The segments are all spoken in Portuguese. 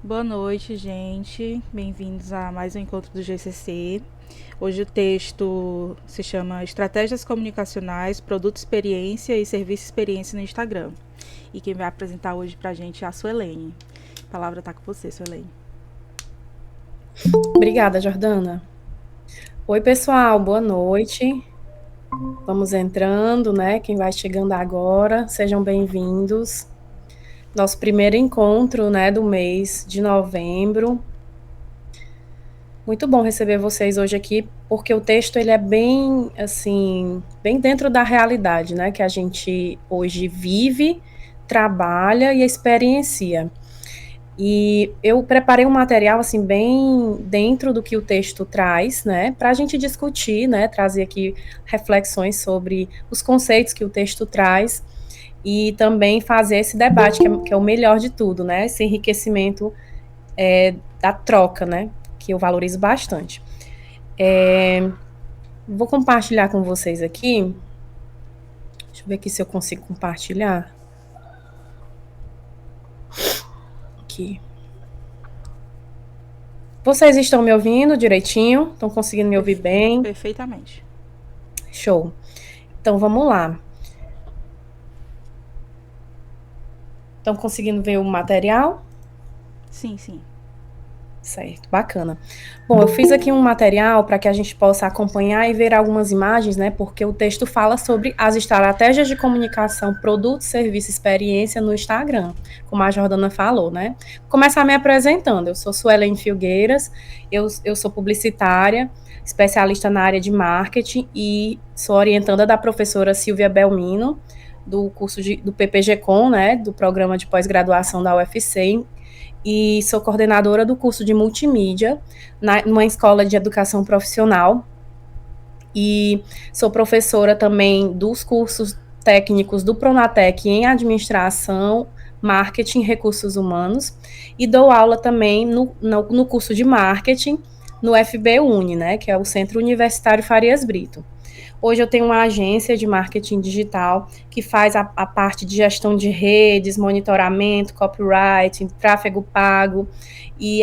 Boa noite, gente. Bem-vindos a mais um encontro do GCC. Hoje o texto se chama Estratégias Comunicacionais, Produto Experiência e Serviço Experiência no Instagram. E quem vai apresentar hoje pra gente é a Suelene. A palavra tá com você, Suelene. Obrigada, Jordana. Oi, pessoal, boa noite. Vamos entrando, né? Quem vai chegando agora, sejam bem-vindos. Nosso primeiro encontro, né, do mês de novembro. Muito bom receber vocês hoje aqui, porque o texto ele é bem, assim, bem dentro da realidade, né, que a gente hoje vive, trabalha e experiencia. E eu preparei um material, assim, bem dentro do que o texto traz, né, para a gente discutir, né, trazer aqui reflexões sobre os conceitos que o texto traz e também fazer esse debate, que é o melhor de tudo, né, esse enriquecimento da troca, né, que eu valorizo bastante. Vou compartilhar com vocês aqui. Deixa eu ver aqui se eu consigo compartilhar. Aqui. Vocês estão me ouvindo direitinho? Estão conseguindo me ouvir bem? Perfeitamente. Show. Então vamos lá. Estão conseguindo ver o material? Sim, sim. Certo, bacana. Bom, eu fiz aqui um material para que a gente possa acompanhar e ver algumas imagens, né? Porque o texto fala sobre as estratégias de comunicação, produto, serviço, experiência no Instagram, como a Jordana falou, né? Vou começar me apresentando. Eu sou Suelen Filgueiras, eu sou publicitária, especialista na área de marketing e sou orientanda da professora Silvia Belmino, do curso do PPG-Com, né? Do programa de pós-graduação da UFC, e sou coordenadora do curso de multimídia numa escola de educação profissional e sou professora também dos cursos técnicos do Pronatec em administração, marketing e recursos humanos e dou aula também no curso de marketing no FB-Uni, né, que é o Centro Universitário Farias Brito. Hoje eu tenho uma agência de marketing digital que faz a parte de gestão de redes, monitoramento, copywriting, tráfego pago e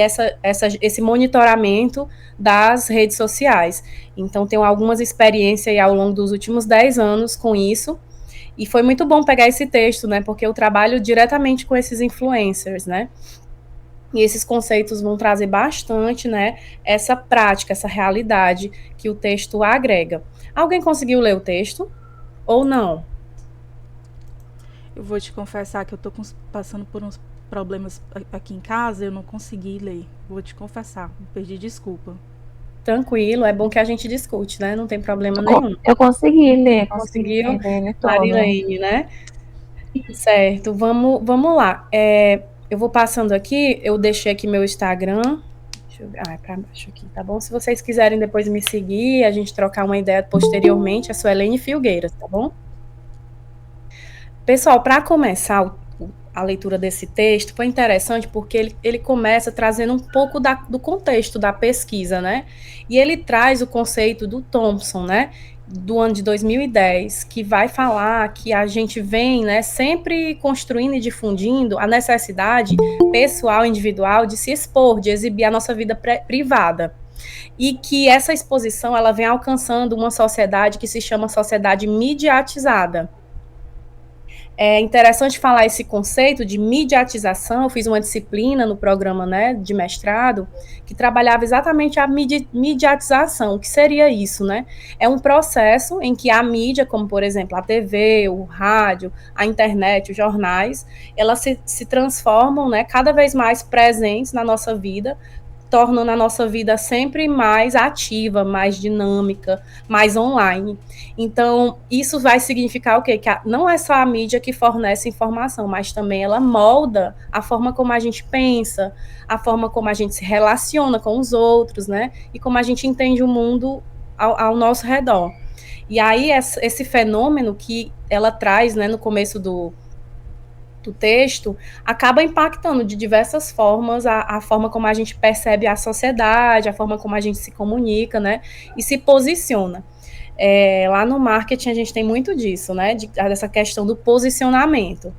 esse monitoramento das redes sociais. Então, tenho algumas experiências ao longo dos últimos 10 anos com isso. E foi muito bom pegar esse texto, né? Porque eu trabalho diretamente com esses influencers, né? E esses conceitos vão trazer bastante, né, essa prática, essa realidade que o texto agrega. Alguém conseguiu ler o texto ou não? Eu vou te confessar que eu tô passando por uns problemas aqui em casa, eu não consegui ler. Vou te confessar, perdi desculpa. Tranquilo, é bom que a gente discute, né? Não tem problema nenhum. Eu consegui Conseguiu, entender ele todo. Marilene, né? Certo, vamos lá. Eu vou passando aqui, eu deixei aqui meu Instagram. Deixa eu ver. Ah, é para baixo aqui, tá bom? Se vocês quiserem depois me seguir, a gente trocar uma ideia posteriormente, é Suelene Filgueiras, tá bom? Pessoal, para começar a leitura desse texto, foi interessante porque ele começa trazendo um pouco do contexto da pesquisa, né? E ele traz o conceito do Thompson, né? Do ano de 2010, que vai falar que a gente vem, né, sempre construindo e difundindo a necessidade pessoal, individual, de se expor, de exibir a nossa vida privada. E que essa exposição ela vem alcançando uma sociedade que se chama sociedade mediatizada. É interessante falar esse conceito de mediatização. Eu fiz uma disciplina no programa, né, de mestrado que trabalhava exatamente a mediatização. O que seria isso, né? É um processo em que a mídia, como por exemplo a TV, o rádio, a internet, os jornais, elas se transformam, né, cada vez mais presentes na nossa vida, tornando a nossa vida sempre mais ativa, mais dinâmica, mais online. Então, isso vai significar o quê? Que não é só a mídia que fornece informação, mas também ela molda a forma como a gente pensa, a forma como a gente se relaciona com os outros, né? E como a gente entende o mundo ao nosso redor. E aí, esse fenômeno que ela traz, né, no começo do texto, acaba impactando de diversas formas a forma como a gente percebe a sociedade, a forma como a gente se comunica, né, e se posiciona. Lá no marketing a gente tem muito disso, né, dessa questão do posicionamento.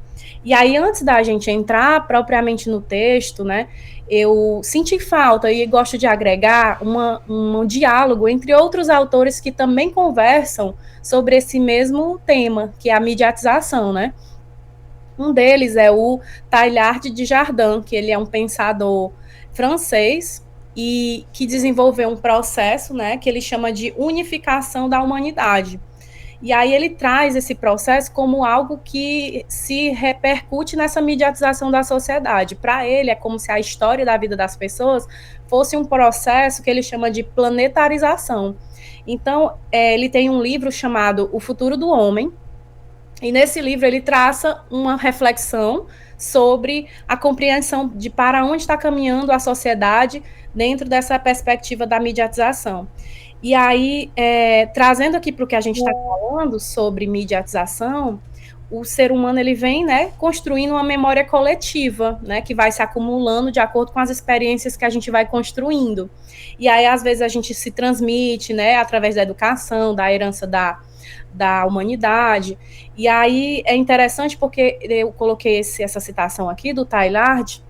E aí, antes da gente entrar propriamente no texto, né, eu senti falta e gosto de agregar um diálogo entre outros autores que também conversam sobre esse mesmo tema, que é a mediatização, né? Um deles é o Teilhard de Chardin, que ele é um pensador francês e que desenvolveu um processo, né, que ele chama de unificação da humanidade. E aí ele traz esse processo como algo que se repercute nessa mediatização da sociedade. Para ele, é como se a história da vida das pessoas fosse um processo que ele chama de planetarização. Então, ele tem um livro chamado O Futuro do Homem, e nesse livro ele traça uma reflexão sobre a compreensão de para onde está caminhando a sociedade dentro dessa perspectiva da mediatização. E aí, trazendo aqui para o que a gente está falando sobre mediatização, o ser humano ele vem, né, construindo uma memória coletiva, né, que vai se acumulando de acordo com as experiências que a gente vai construindo. E aí, às vezes, a gente se transmite, né, através da educação, da herança da humanidade. E aí é interessante porque eu coloquei essa citação aqui do Teilhard,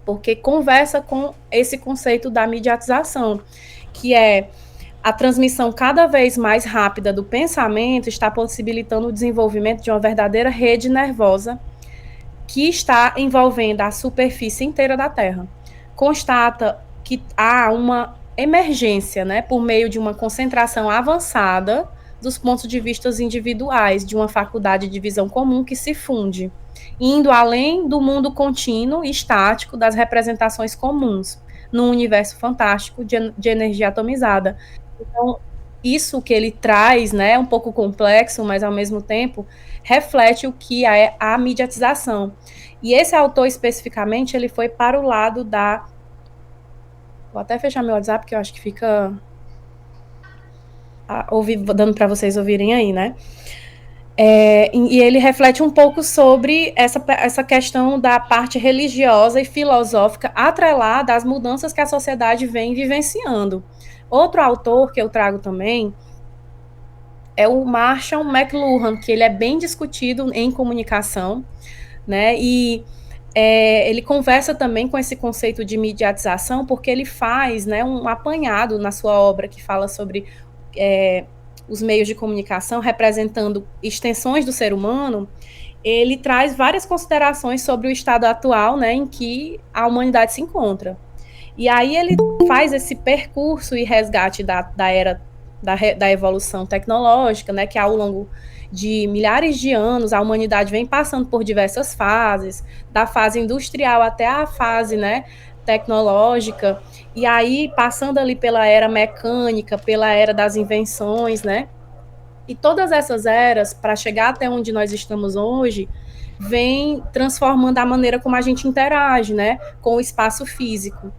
porque conversa com esse conceito da mediatização, que é a transmissão cada vez mais rápida do pensamento está possibilitando o desenvolvimento de uma verdadeira rede nervosa que está envolvendo a superfície inteira da Terra. Constata que há uma emergência, né, por meio de uma concentração avançada dos pontos de vista individuais, de uma faculdade de visão comum que se funde, indo além do mundo contínuo e estático das representações comuns, num universo fantástico de energia atomizada. Então, isso que ele traz, né, é um pouco complexo, mas ao mesmo tempo reflete o que é a mediatização. E esse autor especificamente, ele foi para o lado da... Vou até fechar meu WhatsApp, que eu acho que fica dando para vocês ouvirem aí, né? E ele reflete um pouco sobre essa questão da parte religiosa e filosófica atrelada às mudanças que a sociedade vem vivenciando. Outro autor que eu trago também é o Marshall McLuhan, que ele é bem discutido em comunicação, né? E ele conversa também com esse conceito de mediatização, porque ele faz, né, um apanhado na sua obra que fala sobre os meios de comunicação representando extensões do ser humano. Ele traz várias considerações sobre o estado atual, né, em que a humanidade se encontra. E aí ele faz esse percurso e resgate da era da evolução tecnológica, né, que ao longo de milhares de anos a humanidade vem passando por diversas fases, da fase industrial até a fase, né, tecnológica, e aí passando ali pela era mecânica, pela era das invenções, né, e todas essas eras, para chegar até onde nós estamos hoje, vem transformando a maneira como a gente interage, né, com o espaço físico.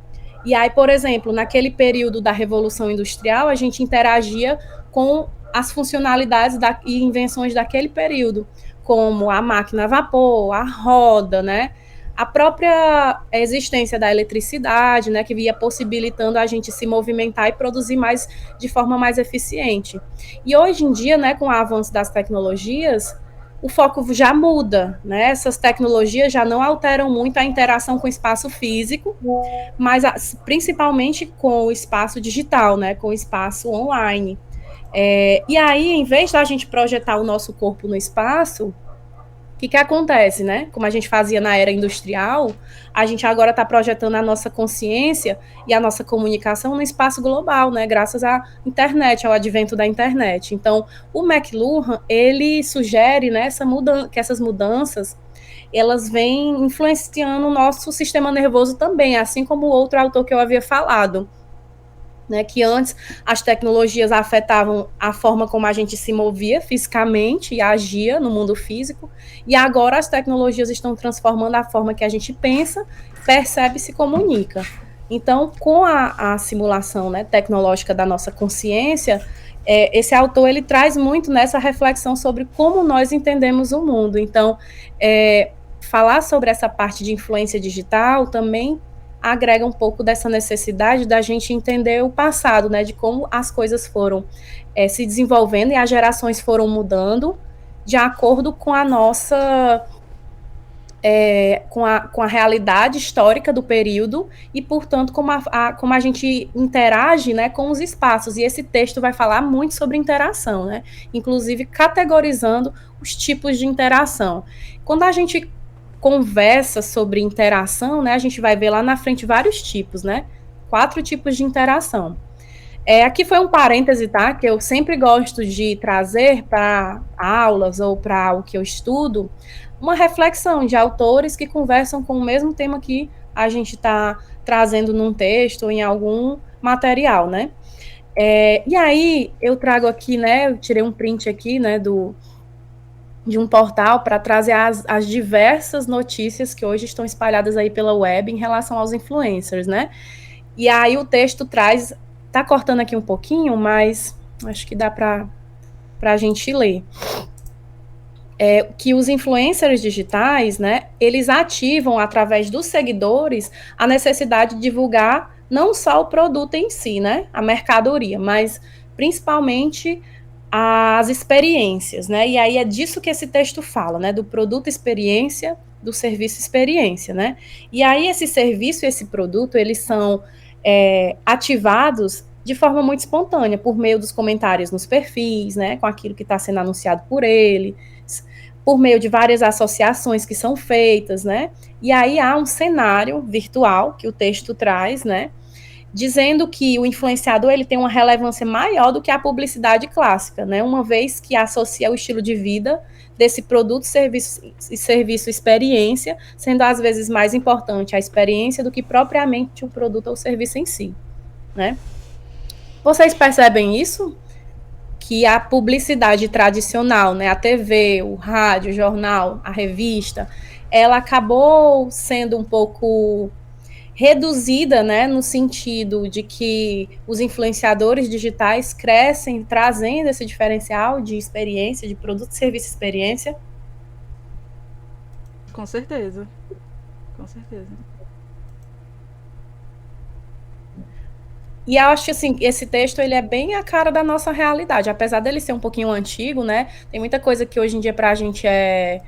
E aí, por exemplo, naquele período da Revolução Industrial, a gente interagia com as funcionalidades e invenções daquele período, como a máquina a vapor, a roda, né? A própria existência da eletricidade, né, que via possibilitando a gente se movimentar e produzir mais de forma mais eficiente. E hoje em dia, né, com o avanço das tecnologias, o foco já muda, né? Essas tecnologias já não alteram muito a interação com o espaço físico, mas principalmente com o espaço digital, né? Com o espaço online. E aí, em vez da gente projetar o nosso corpo no espaço, o que acontece, né? Como a gente fazia na era industrial, a gente agora está projetando a nossa consciência e a nossa comunicação no espaço global, né? Graças à internet, ao advento da internet. Então, o McLuhan, ele sugere, né, que essas mudanças, elas vêm influenciando o nosso sistema nervoso também, assim como o outro autor que eu havia falado, né, que antes as tecnologias afetavam a forma como a gente se movia fisicamente e agia no mundo físico, e agora as tecnologias estão transformando a forma que a gente pensa, percebe e se comunica. Então, com a simulação, né, tecnológica da nossa consciência, esse autor ele traz muito nessa reflexão sobre como nós entendemos o mundo. Então, falar sobre essa parte de influência digital também agrega um pouco dessa necessidade da gente entender o passado, né, de como as coisas foram se desenvolvendo e as gerações foram mudando de acordo com a nossa com a realidade histórica do período e, portanto, como a gente interage, né, com os espaços. E esse texto vai falar muito sobre interação, né, inclusive categorizando os tipos de interação. Quando a gente conversa sobre interação, né, a gente vai ver lá na frente vários tipos, né, 4 tipos de interação. Aqui foi um parêntese, tá, que eu sempre gosto de trazer para aulas ou para o que eu estudo, uma reflexão de autores que conversam com o mesmo tema que a gente está trazendo num texto ou em algum material, né? E aí eu trago aqui, né, eu tirei um print aqui, né, de um portal para trazer as diversas notícias que hoje estão espalhadas aí pela web em relação aos influencers, né? E aí o texto traz, tá cortando aqui um pouquinho, mas acho que dá para a gente ler. Que os influencers digitais, né, eles ativam, através dos seguidores, a necessidade de divulgar não só o produto em si, né, a mercadoria, mas principalmente as experiências, né, e aí é disso que esse texto fala, né, do produto experiência, do serviço experiência, né, e aí esse serviço e esse produto, eles são ativados de forma muito espontânea, por meio dos comentários nos perfis, né, com aquilo que está sendo anunciado por ele, por meio de várias associações que são feitas, né? E aí há um cenário virtual que o texto traz, né? Dizendo que o influenciador ele tem uma relevância maior do que a publicidade clássica, né? Uma vez que associa o estilo de vida desse produto, serviço, experiência, sendo às vezes mais importante a experiência do que propriamente o produto ou o serviço em si, né? Vocês percebem isso? Que a publicidade tradicional, né, a TV, o rádio, o jornal, a revista, ela acabou sendo um pouco reduzida, né, no sentido de que os influenciadores digitais crescem trazendo esse diferencial de experiência, de produto, serviço, experiência. Com certeza. Com certeza. E eu acho que, assim, esse texto, ele é bem a cara da nossa realidade, apesar dele ser um pouquinho antigo, né, tem muita coisa que hoje em dia pra gente é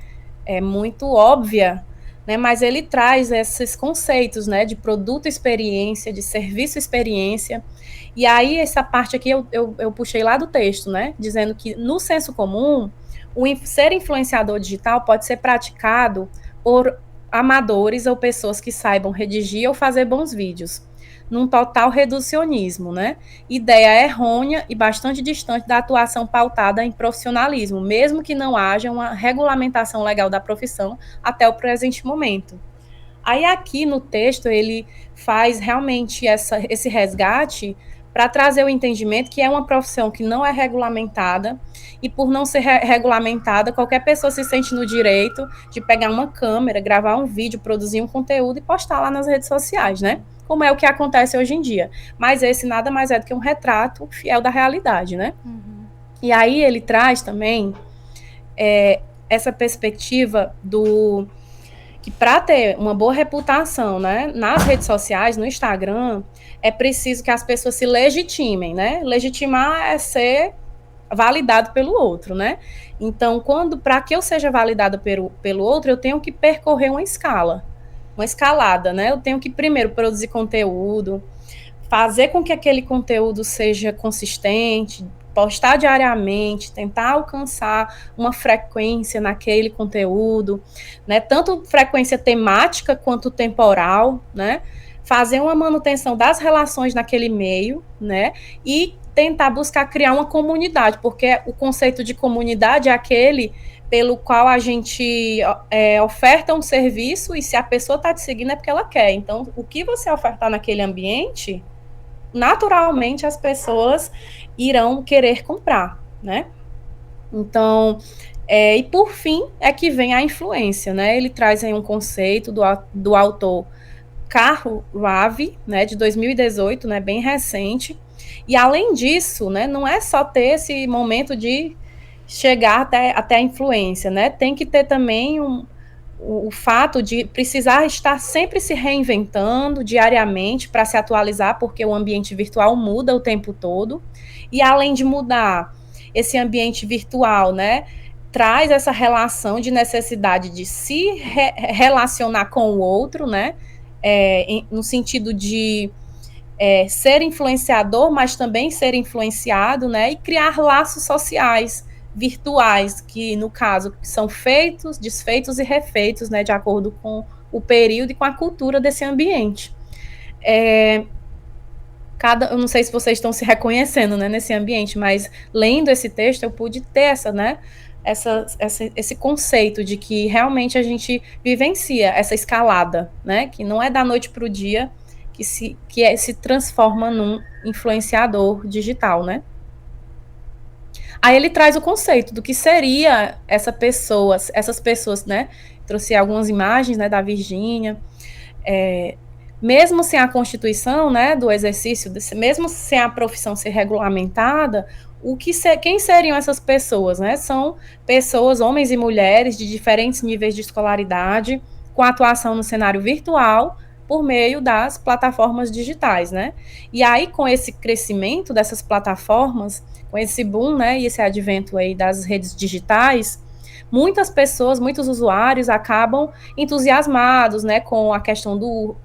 muito óbvia, né, mas ele traz esses conceitos, né, de produto experiência, de serviço experiência, e aí essa parte aqui eu puxei lá do texto, né, dizendo que no senso comum, ser influenciador digital pode ser praticado por amadores ou pessoas que saibam redigir ou fazer bons vídeos, num total reducionismo, né? Ideia errônea e bastante distante da atuação pautada em profissionalismo, mesmo que não haja uma regulamentação legal da profissão até o presente momento. Aí aqui no texto ele faz realmente esse resgate para trazer o entendimento que é uma profissão que não é regulamentada e por não ser regulamentada, qualquer pessoa se sente no direito de pegar uma câmera, gravar um vídeo, produzir um conteúdo e postar lá nas redes sociais, né? Como é o que acontece hoje em dia. Mas esse nada mais é do que um retrato fiel da realidade, né? Uhum. E aí ele traz também essa perspectiva do que para ter uma boa reputação, né, nas redes sociais, no Instagram, é preciso que as pessoas se legitimem, né? Legitimar é ser validado pelo outro, né? Então, para que eu seja validada pelo outro, eu tenho que percorrer uma escalada, né? Eu tenho que primeiro produzir conteúdo, fazer com que aquele conteúdo seja consistente, postar diariamente, tentar alcançar uma frequência naquele conteúdo, né? Tanto frequência temática quanto temporal, né? Fazer uma manutenção das relações naquele meio, né? E tentar buscar criar uma comunidade, porque o conceito de comunidade é aquele pelo qual a gente oferta um serviço e se a pessoa está te seguindo é porque ela quer. Então, o que você ofertar naquele ambiente, naturalmente as pessoas irão querer comprar, né? Então, e por fim, é que vem a influência, né? Ele traz aí um conceito do autor Carl Ravi, né, de 2018, né, bem recente. E além disso, né, não é só ter esse momento de chegar até a influência, né? Tem que ter também o fato de precisar estar sempre se reinventando diariamente para se atualizar, porque o ambiente virtual muda o tempo todo. E além de mudar esse ambiente virtual, né, traz essa relação de necessidade de se relacionar com o outro, né? No sentido de ser influenciador, mas também ser influenciado, né? E criar laços sociais virtuais, que no caso são feitos, desfeitos e refeitos, né? De acordo com o período e com a cultura desse ambiente. Eu não sei se vocês estão se reconhecendo, né, nesse ambiente, mas lendo esse texto eu pude ter esse conceito de que realmente a gente vivencia essa escalada, né, que não é da noite para o dia que se transforma num influenciador digital, né. Aí ele traz o conceito do que seria essas pessoas, né, trouxe algumas imagens, né, da Virgínia, mesmo sem a constituição, né, do exercício, mesmo sem a profissão ser regulamentada, quem seriam essas pessoas, né? São pessoas, homens e mulheres, de diferentes níveis de escolaridade, com atuação no cenário virtual, por meio das plataformas digitais, né? E aí, com esse crescimento dessas plataformas, com esse boom, né, e esse advento aí das redes digitais, muitas pessoas, muitos usuários acabam entusiasmados, né, com a questão do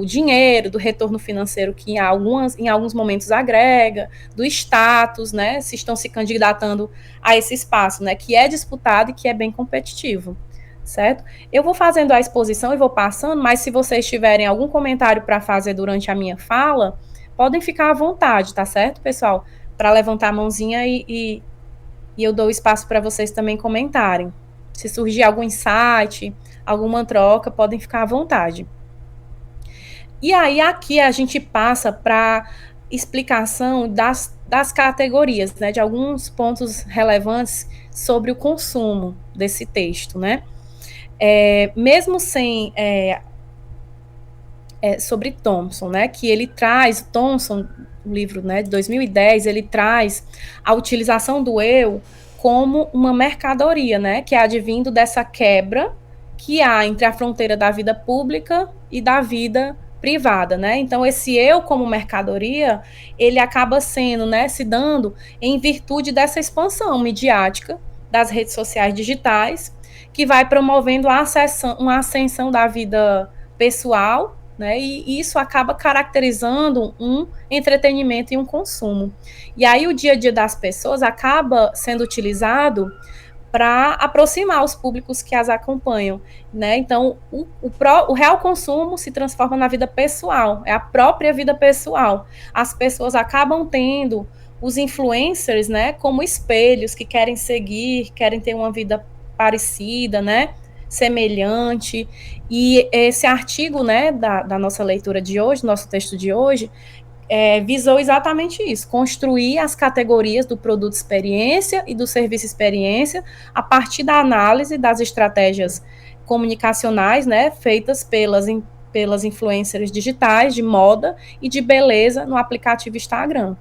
dinheiro, do retorno financeiro que em alguns momentos agrega, do status, né, se estão se candidatando a esse espaço, né, que é disputado e que é bem competitivo, certo? Eu vou fazendo a exposição e vou passando, mas se vocês tiverem algum comentário para fazer durante a minha fala, podem ficar à vontade, tá certo, pessoal? Para levantar a mãozinha e eu dou espaço para vocês também comentarem. Se surgir algum insight, alguma troca, podem ficar à vontade. E aí, aqui a gente passa para explicação das categorias, né, de alguns pontos relevantes sobre o consumo desse texto, né. Mesmo sem... sobre Thompson, né, que ele traz, Thompson, o livro, né, de 2010, ele traz a utilização do eu como uma mercadoria, né, que é advindo dessa quebra que há entre a fronteira da vida pública e da vida privada, né? Então, esse eu como mercadoria, ele acaba sendo, né, se dando em virtude dessa expansão midiática das redes sociais digitais, que vai promovendo uma ascensão da vida pessoal, né? E isso acaba caracterizando um entretenimento e um consumo. E aí o dia a dia das pessoas acaba sendo utilizado para aproximar os públicos que as acompanham, né? Então, o real consumo se transforma na vida pessoal, é a própria vida pessoal. As pessoas acabam tendo os influencers, né, como espelhos que querem seguir, querem ter uma vida parecida, né, semelhante. E esse artigo, né, da nossa leitura de hoje, nosso texto de hoje, visou exatamente isso, construir as categorias do produto experiência e do serviço experiência a partir da análise das estratégias comunicacionais, né, feitas pelas influencers digitais de moda e de beleza no aplicativo Instagram.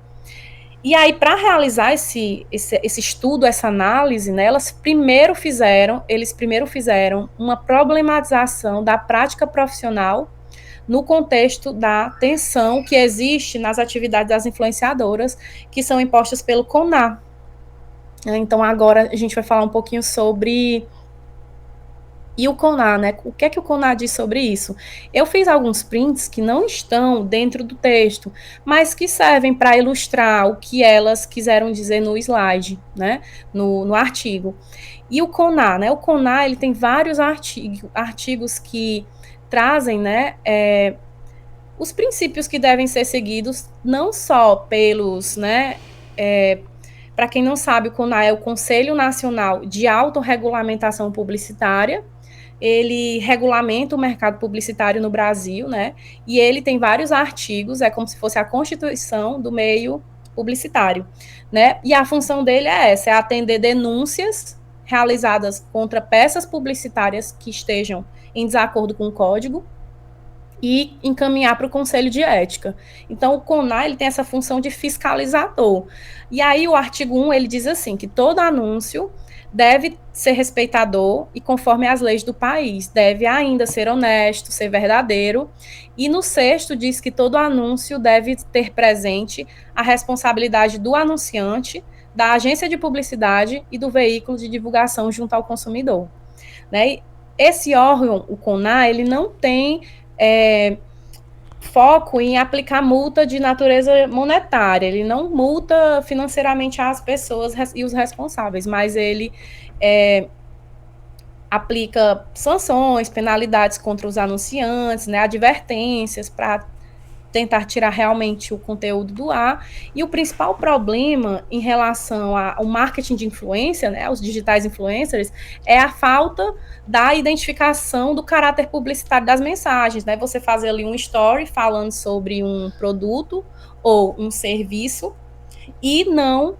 E aí, para realizar esse estudo, essa análise, né, eles primeiro fizeram uma problematização da prática profissional no contexto da tensão que existe nas atividades das influenciadoras, que são impostas pelo CONAR. Então, agora a gente vai falar um pouquinho sobre... E o CONAR, né? O que é que o CONAR diz sobre isso? Eu fiz alguns prints que não estão dentro do texto, mas que servem para ilustrar o que elas quiseram dizer no slide, né? No artigo. E o CONAR, né? O CONAR, ele tem vários artigos que trazem, né, os princípios que devem ser seguidos, não só pelos, né, para quem não sabe, o CONAR é o Conselho Nacional de Autorregulamentação Publicitária, ele regulamenta o mercado publicitário no Brasil, né, e ele tem vários artigos, é como se fosse a Constituição do meio publicitário, né, e a função dele é essa, é atender denúncias realizadas contra peças publicitárias que estejam em desacordo com o código e encaminhar para o Conselho de Ética. Então, o CONAR, ele tem essa função de fiscalizador. E aí, o artigo 1, ele diz assim, que todo anúncio deve ser respeitador e conforme as leis do país, deve ainda ser honesto, ser verdadeiro, e no 6º diz que todo anúncio deve ter presente a responsabilidade do anunciante, da agência de publicidade e do veículo de divulgação junto ao consumidor, né? E esse órgão, o CONAR, ele não tem foco em aplicar multa de natureza monetária, ele não multa financeiramente as pessoas e os responsáveis, mas ele aplica sanções, penalidades contra os anunciantes, né, advertências para tentar tirar realmente o conteúdo do ar. E o principal problema em relação ao marketing de influência, né, os digitais influencers, é a falta da identificação do caráter publicitário das mensagens, né? Você fazer ali um story falando sobre um produto ou um serviço e não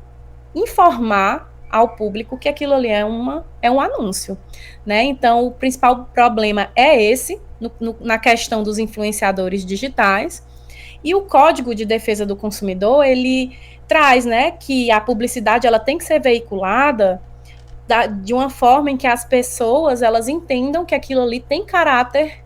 informar ao público que aquilo ali é um anúncio, né? Então, o principal problema é esse, na questão dos influenciadores digitais. E o Código de Defesa do Consumidor, ele traz, né, que a publicidade ela tem que ser veiculada de uma forma em que as pessoas elas entendam que aquilo ali tem caráter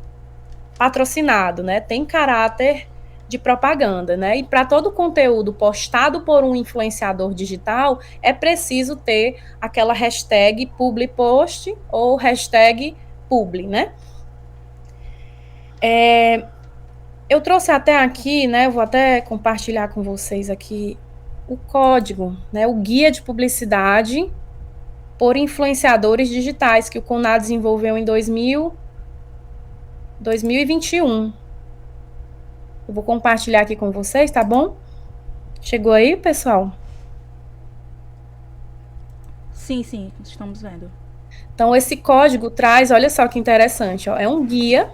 patrocinado, né, tem caráter de propaganda, né, e para todo conteúdo postado por um influenciador digital, é preciso ter aquela hashtag publipost ou hashtag publi, né. Eu trouxe até aqui, né, vou até compartilhar com vocês aqui o código, né, o guia de publicidade por influenciadores digitais que o CONAR desenvolveu em 2021. Eu vou compartilhar aqui com vocês, tá bom? Chegou aí, pessoal? Sim, estamos vendo. Então, esse código traz, olha só que interessante, ó, é um guia,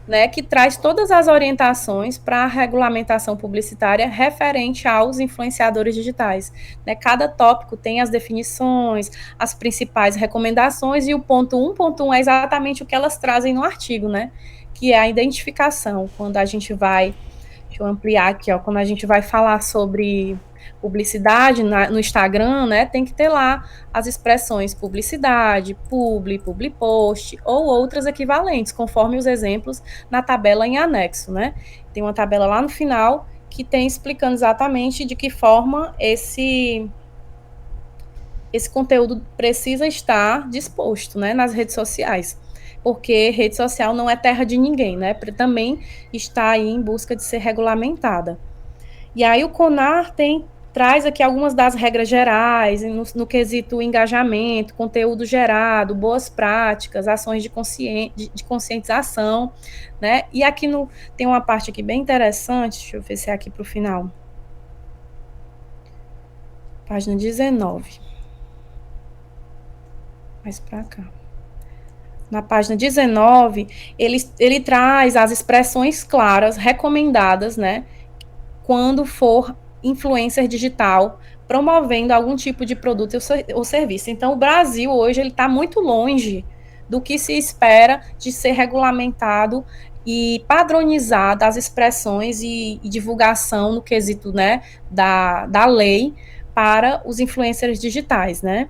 né, que traz todas as orientações para a regulamentação publicitária referente aos influenciadores digitais, né? Cada tópico tem as definições, as principais recomendações, e o ponto 1.1 é exatamente o que elas trazem no artigo, né? Que é a identificação. Quando a gente vai, deixa eu ampliar aqui, ó, quando a gente vai falar sobre publicidade no Instagram, né, tem que ter lá as expressões publicidade, publipost ou outras equivalentes, conforme os exemplos na tabela em anexo, né? Tem uma tabela lá no final que tem explicando exatamente de que forma esse conteúdo precisa estar disposto, né, nas redes sociais. Porque rede social não é terra de ninguém, né? Também está aí em busca de ser regulamentada. E aí o CONAR traz aqui algumas das regras gerais, no quesito engajamento, conteúdo gerado, boas práticas, ações de conscientização, né? E aqui tem uma parte aqui bem interessante, deixa eu ver se é aqui para o final. Página 19. Mais para cá. Na página 19, ele traz as expressões claras, recomendadas, né? Quando for influencer digital promovendo algum tipo de produto ou serviço. Então, o Brasil hoje ele está muito longe do que se espera de ser regulamentado e padronizado as expressões e divulgação no quesito, né, da lei para os influencers digitais, né?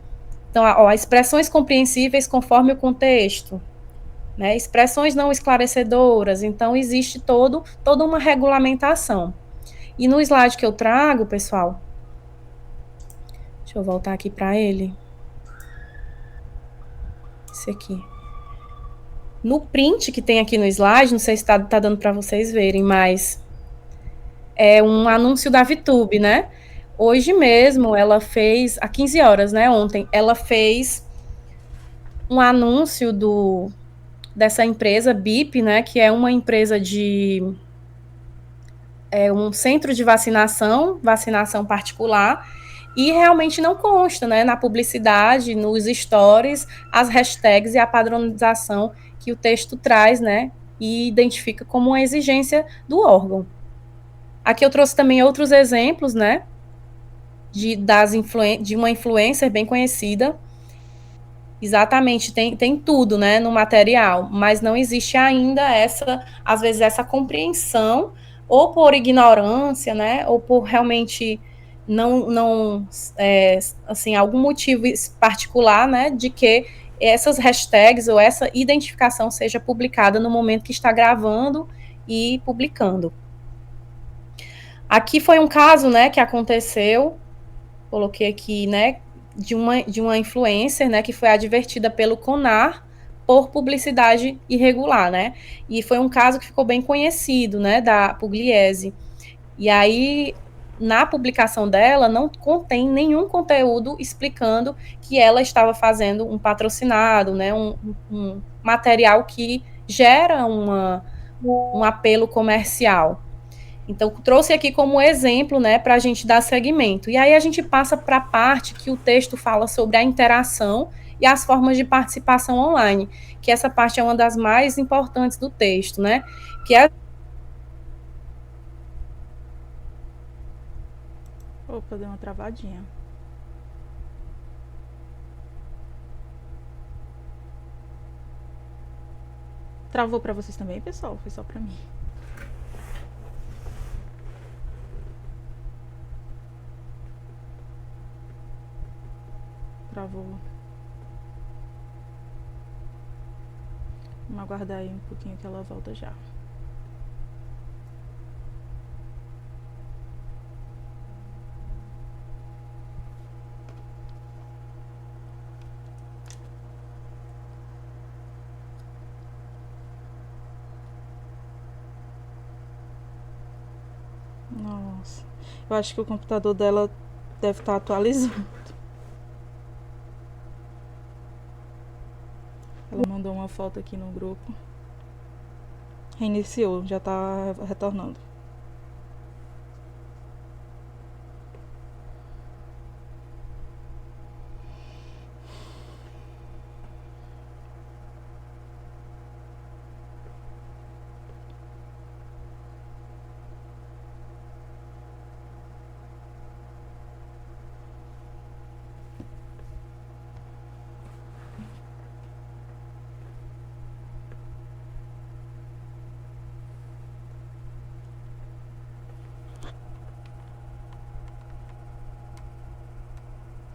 Então, ó, expressões compreensíveis conforme o contexto, né? Expressões não esclarecedoras. Então, existe toda uma regulamentação. E no slide que eu trago, pessoal, deixa eu voltar aqui para ele. Esse aqui. No print que tem aqui no slide, não sei se tá dando para vocês verem, mas é um anúncio da VTube, né? Hoje mesmo ela fez, há 15 horas, né, ontem, ela fez um anúncio dessa empresa BIP, né, que é uma empresa um centro de vacinação particular, e realmente não consta, né, na publicidade, nos stories, as hashtags e a padronização que o texto traz, né, e identifica como uma exigência do órgão. Aqui eu trouxe também outros exemplos, né, de uma influencer bem conhecida. Exatamente, tem tudo, né, no material, mas não existe ainda às vezes, essa compreensão, ou por ignorância, né, ou por realmente assim, algum motivo particular, né, de que essas hashtags ou essa identificação seja publicada no momento que está gravando e publicando. Aqui foi um caso, né, que aconteceu coloquei aqui, né, de uma influencer, né, que foi advertida pelo CONAR por publicidade irregular, né? E foi um caso que ficou bem conhecido, né, da Pugliese. E aí, na publicação dela, não contém nenhum conteúdo explicando que ela estava fazendo um patrocinado, né, um material que gera um apelo comercial. Então, trouxe aqui como exemplo, né, para a gente dar seguimento. E aí a gente passa para a parte que o texto fala sobre a interação e as formas de participação online, que essa parte é uma das mais importantes do texto, né, que é... Opa, deu uma travadinha. Travou para vocês também, pessoal? Foi só para mim. Travou. Vamos aguardar aí um pouquinho que ela volta já. Nossa, eu acho que o computador dela deve estar atualizando. Ela mandou uma foto aqui no grupo. Reiniciou, já tá retornando.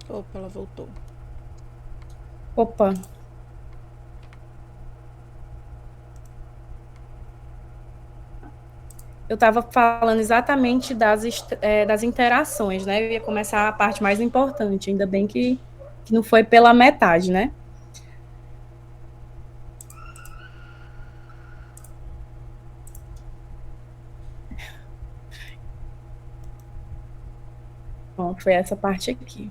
Opa, ela voltou. Opa. Eu estava falando exatamente das interações, né? Eu ia começar a parte mais importante, ainda bem que não foi pela metade, né? Bom, foi essa parte aqui.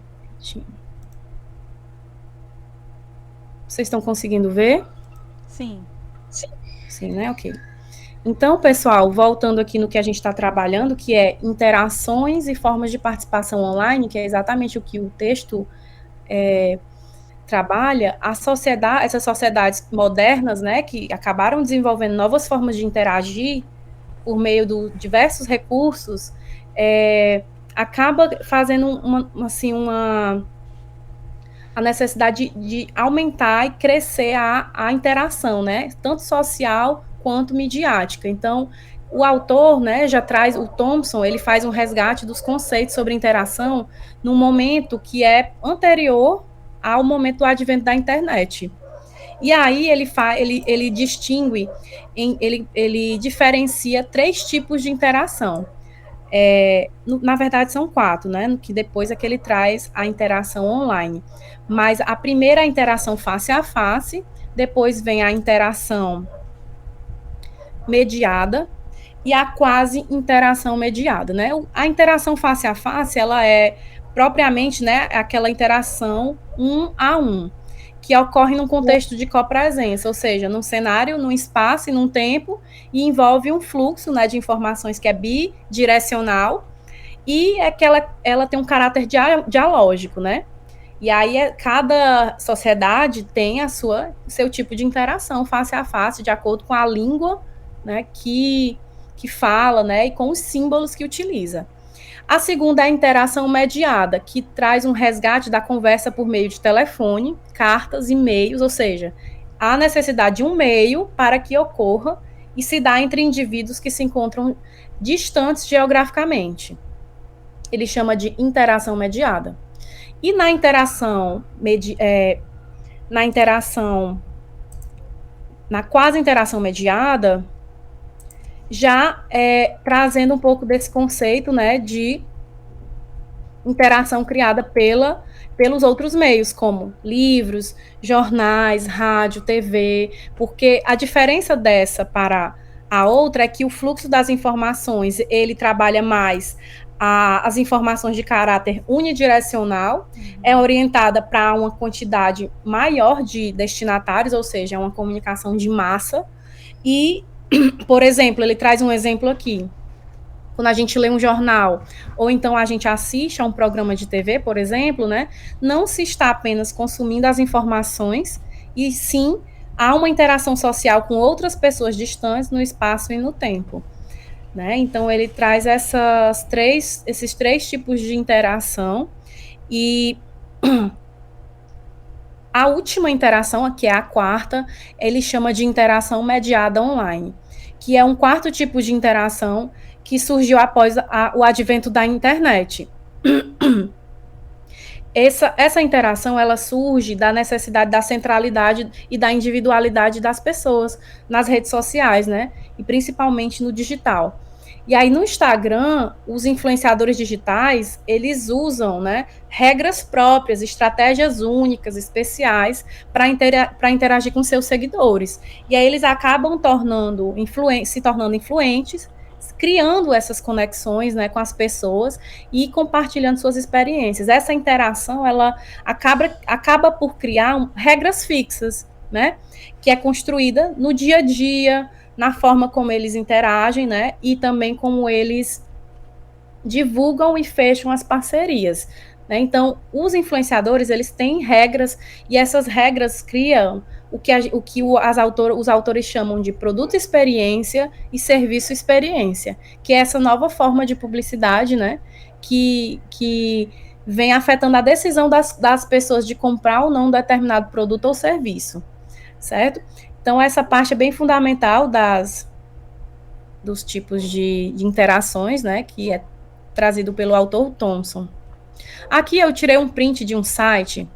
Vocês estão conseguindo ver? Sim. Sim, né? Ok. Então, pessoal, voltando aqui no que a gente está trabalhando, que é interações e formas de participação online, que é exatamente o que o texto trabalha, essas sociedades modernas, né, que acabaram desenvolvendo novas formas de interagir por meio de diversos recursos, acaba fazendo a necessidade de aumentar e crescer a interação, né, tanto social quanto midiática. Então, o autor, né, já traz, o Thompson, ele faz um resgate dos conceitos sobre interação num momento que é anterior ao momento do advento da internet. E aí ele distingue, ele diferencia 3 tipos de interação. Na verdade, são 4, né? Que depois é que ele traz a interação online. Mas a primeira é a interação face a face, depois vem a interação mediada e a quase interação mediada, né? A interação face a face, ela é propriamente, né, aquela interação 1 a 1, que ocorre num contexto de copresença, ou seja, num cenário, num espaço e num tempo, e envolve um fluxo, né, de informações que é bidirecional, e é que ela tem um caráter dialógico, né? E aí cada sociedade tem seu tipo de interação face a face, de acordo com a língua, né, que fala, né, e com os símbolos que utiliza. A segunda é a interação mediada, que traz um resgate da conversa por meio de telefone, cartas, e-mails, ou seja, há necessidade de um meio para que ocorra e se dá entre indivíduos que se encontram distantes geograficamente. Ele chama de interação mediada. E na quase interação mediada, já trazendo um pouco desse conceito, né, de interação criada pelos outros meios, como livros, jornais, rádio, TV, porque a diferença dessa para a outra é que o fluxo das informações, ele trabalha mais as informações de caráter unidirecional, é orientada para uma quantidade maior de destinatários, ou seja, é uma comunicação de massa, e, por exemplo, ele traz um exemplo aqui, quando a gente lê um jornal, ou então a gente assiste a um programa de TV, por exemplo, né, não se está apenas consumindo as informações, e sim há uma interação social com outras pessoas distantes no espaço e no tempo. Né? Então, ele traz esses três tipos de interação, e a última interação, que é a quarta, ele chama de interação mediada online, que é um quarto tipo de interação que surgiu após o advento da internet. Essa interação, ela surge da necessidade da centralidade e da individualidade das pessoas nas redes sociais, né? E principalmente no digital. E aí, no Instagram, os influenciadores digitais, eles usam, né, regras próprias, estratégias únicas, especiais, para interagir com seus seguidores. E aí, eles acabam se tornando influentes, criando essas conexões, né, com as pessoas e compartilhando suas experiências. Essa interação, ela acaba por criar regras fixas, né, que é construída no dia a dia, na forma como eles interagem, né, e também como eles divulgam e fecham as parcerias. Né? Então, os influenciadores, eles têm regras, e essas regras criam os autores chamam de produto experiência e serviço experiência, que é essa nova forma de publicidade, né, que vem afetando a decisão das pessoas de comprar ou não um determinado produto ou serviço, certo? Então, essa parte é bem fundamental dos tipos de interações, né, que é trazido pelo autor Thompson. Aqui eu tirei um print de um site,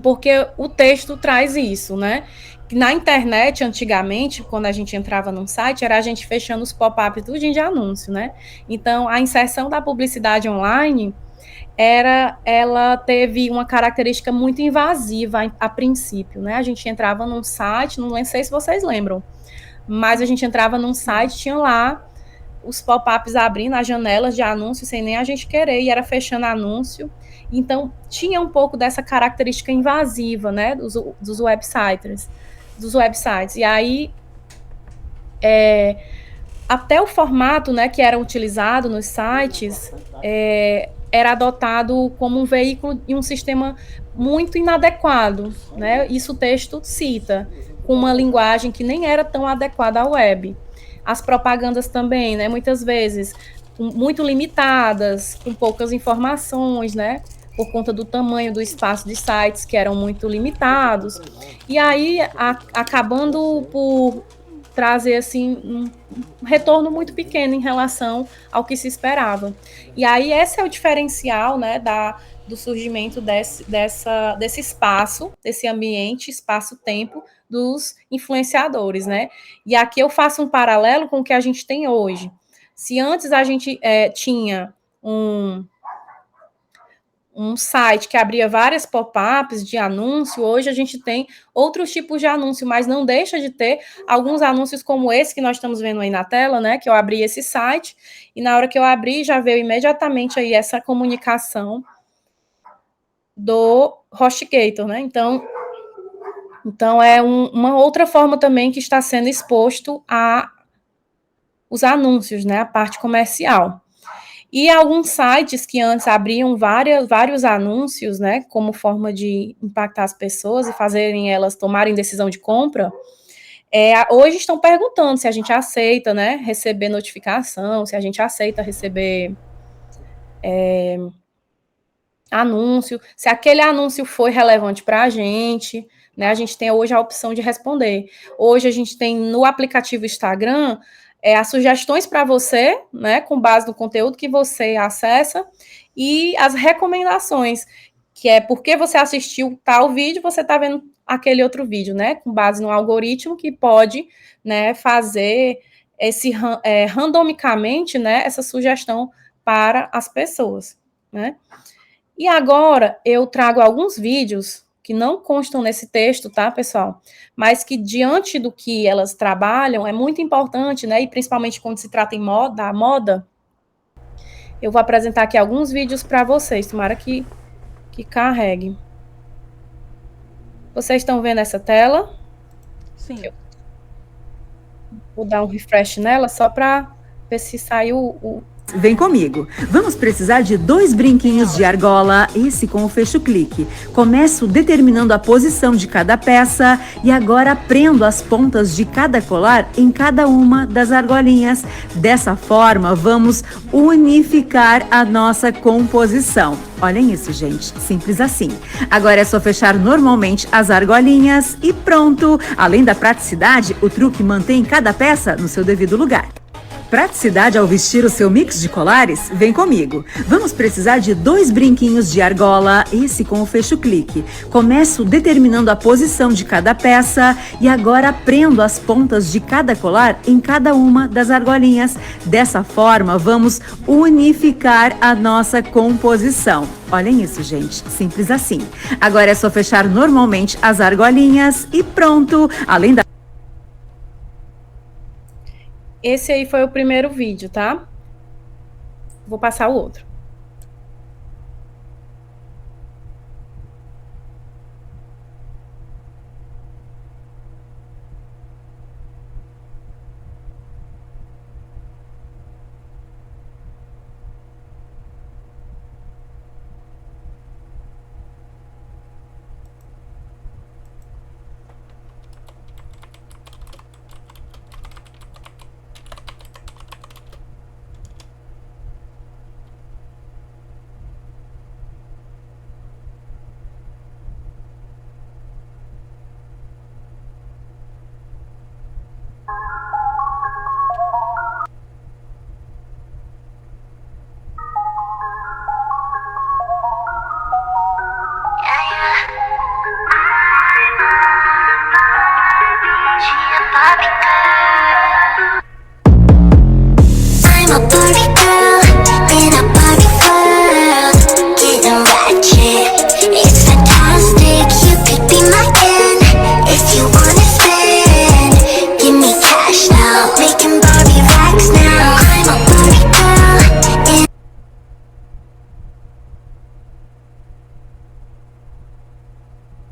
porque o texto traz isso, né? Na internet, antigamente, quando a gente entrava num site, era a gente fechando os pop-ups tudo de anúncio, né? Então, a inserção da publicidade online ela teve uma característica muito invasiva a princípio, né? A gente entrava num site, não sei se vocês lembram, mas a gente entrava num site, tinha lá os pop-ups abrindo as janelas de anúncio sem nem a gente querer, e era fechando anúncio. Então, tinha um pouco dessa característica invasiva, né, dos websites. E aí, até o formato, né, que era utilizado nos sites, era adotado como um veículo e um sistema muito inadequado, né? Isso o texto cita, com uma linguagem que nem era tão adequada à web. As propagandas também, né? Muitas vezes muito limitadas, com poucas informações, né? Por conta do tamanho do espaço de sites que eram muito limitados. E aí, acabando por trazer assim um retorno muito pequeno em relação ao que se esperava. E aí esse é o diferencial, né, do surgimento desse espaço, desse ambiente, espaço-tempo dos influenciadores, né? E aqui eu faço um paralelo com o que a gente tem hoje. Se antes a gente tinha um site que abria várias pop-ups de anúncio, hoje a gente tem outros tipos de anúncio, mas não deixa de ter alguns anúncios como esse que nós estamos vendo aí na tela, né, que eu abri esse site, e na hora que eu abri, já veio imediatamente aí essa comunicação do HostGator, né, então é uma outra forma também que está sendo exposto a os anúncios, né, a parte comercial. E alguns sites que antes abriam vários anúncios, né, como forma de impactar as pessoas e fazerem elas tomarem decisão de compra, hoje estão perguntando se a gente aceita, né, receber notificação, se a gente aceita receber anúncio, se aquele anúncio foi relevante para a gente, né, a gente tem hoje a opção de responder. Hoje a gente tem no aplicativo Instagram as sugestões para você, né, com base no conteúdo que você acessa, e as recomendações, que é porque você assistiu tal vídeo, você está vendo aquele outro vídeo, né, com base no algoritmo que pode, né, fazer randomicamente, né, essa sugestão para as pessoas, né? E agora eu trago alguns vídeos que não constam nesse texto, tá, pessoal? Mas que diante do que elas trabalham é muito importante, né? E principalmente quando se trata em moda, eu vou apresentar aqui alguns vídeos para vocês. Tomara que carregue. Vocês estão vendo essa tela? Sim. Vou dar um refresh nela só para ver se saiu o... Vem comigo. Vamos precisar de 2 brinquinhos de argola, esse com o fecho clique. Começo determinando a posição de cada peça e agora prendo as pontas de cada colar em cada uma das argolinhas. Dessa forma, vamos unificar a nossa composição. Olhem isso, gente. Simples assim. Agora é só fechar normalmente as argolinhas e pronto. Além da praticidade, o truque mantém cada peça no seu devido lugar. Praticidade ao vestir o seu mix de colares? Vem comigo. Vamos precisar de 2 brinquinhos de argola, esse com o fecho clique. Começo determinando a posição de cada peça e agora prendo as pontas de cada colar em cada uma das argolinhas. Dessa forma, vamos unificar a nossa composição. Olhem isso, gente. Simples assim. Agora é só fechar normalmente as argolinhas e pronto. Além da... Esse aí foi o primeiro vídeo, tá? Vou passar o outro.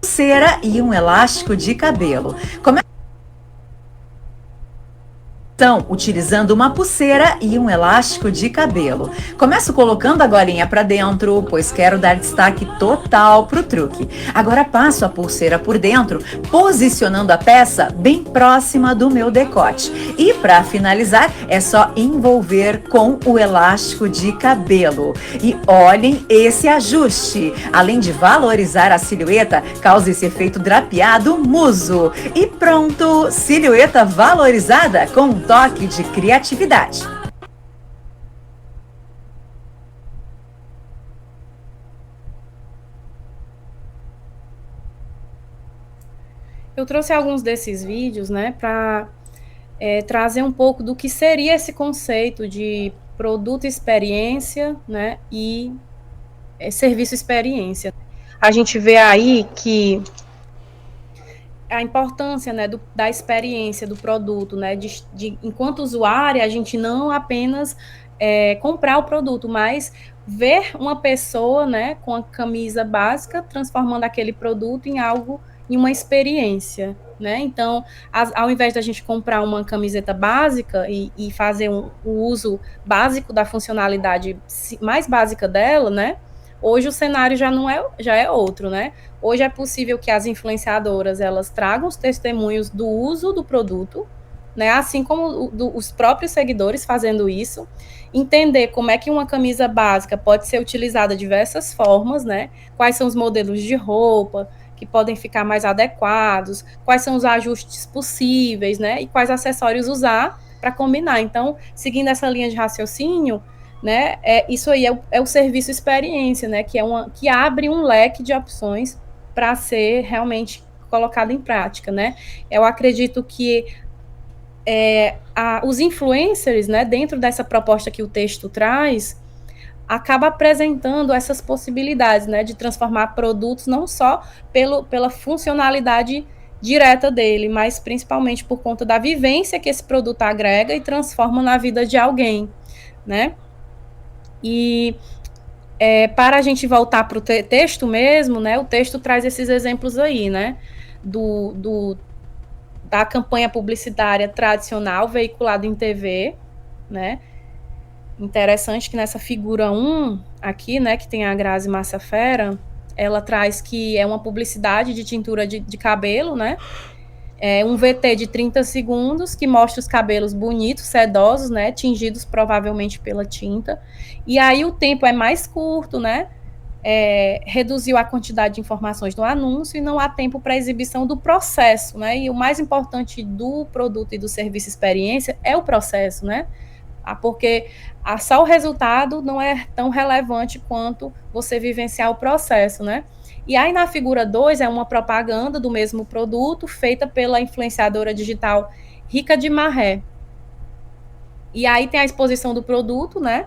Pulseira e um elástico de cabelo. Então, utilizando uma pulseira e um elástico de cabelo. Começo colocando a golinha para dentro, pois quero dar destaque total pro truque. Agora passo a pulseira por dentro, posicionando a peça bem próxima do meu decote. E para finalizar, é só envolver com o elástico de cabelo. E olhem esse ajuste. Além de valorizar a silhueta, causa esse efeito drapeado muso. E pronto, silhueta valorizada com um toque de criatividade. Eu trouxe alguns desses vídeos, né, para trazer um pouco do que seria esse conceito de produto experiência, né, e serviço experiência. A gente vê aí que a importância, né, da experiência do produto, né, enquanto usuário, a gente não apenas comprar o produto, mas ver uma pessoa, né, com a camisa básica, transformando aquele produto em algo, em uma experiência, né, então, ao invés da gente comprar uma camiseta básica e fazer o uso básico da funcionalidade mais básica dela, né, hoje o cenário já é outro, né? Hoje é possível que as influenciadoras, elas tragam os testemunhos do uso do produto, né? Assim como os próprios seguidores fazendo isso, entender como é que uma camisa básica pode ser utilizada de diversas formas, né? Quais são os modelos de roupa que podem ficar mais adequados, quais são os ajustes possíveis, né? E quais acessórios usar para combinar. Então, seguindo essa linha de raciocínio, né, isso aí é o serviço experiência, né, que abre um leque de opções para ser realmente colocado em prática, né. Eu acredito que os influencers, né, dentro dessa proposta que o texto traz, acaba apresentando essas possibilidades, né, de transformar produtos não só pela funcionalidade direta dele, mas principalmente por conta da vivência que esse produto agrega e transforma na vida de alguém, né? E para a gente voltar para o texto mesmo, né, o texto traz esses exemplos aí, né, da campanha publicitária tradicional veiculada em TV, né? Interessante que nessa figura 1 aqui, né, que tem a Grazi Massafera, ela traz que é uma publicidade de tintura de cabelo, né? É um VT de 30 segundos que mostra os cabelos bonitos, sedosos, né, tingidos provavelmente pela tinta. E aí o tempo é mais curto, né? Reduziu a quantidade de informações do anúncio e não há tempo para exibição do processo, né? E o mais importante do produto e do serviço experiência é o processo, né? Porque só o resultado não é tão relevante quanto você vivenciar o processo, né? E aí na figura 2 é uma propaganda do mesmo produto feita pela influenciadora digital Rica de Marré. E aí tem a exposição do produto, né?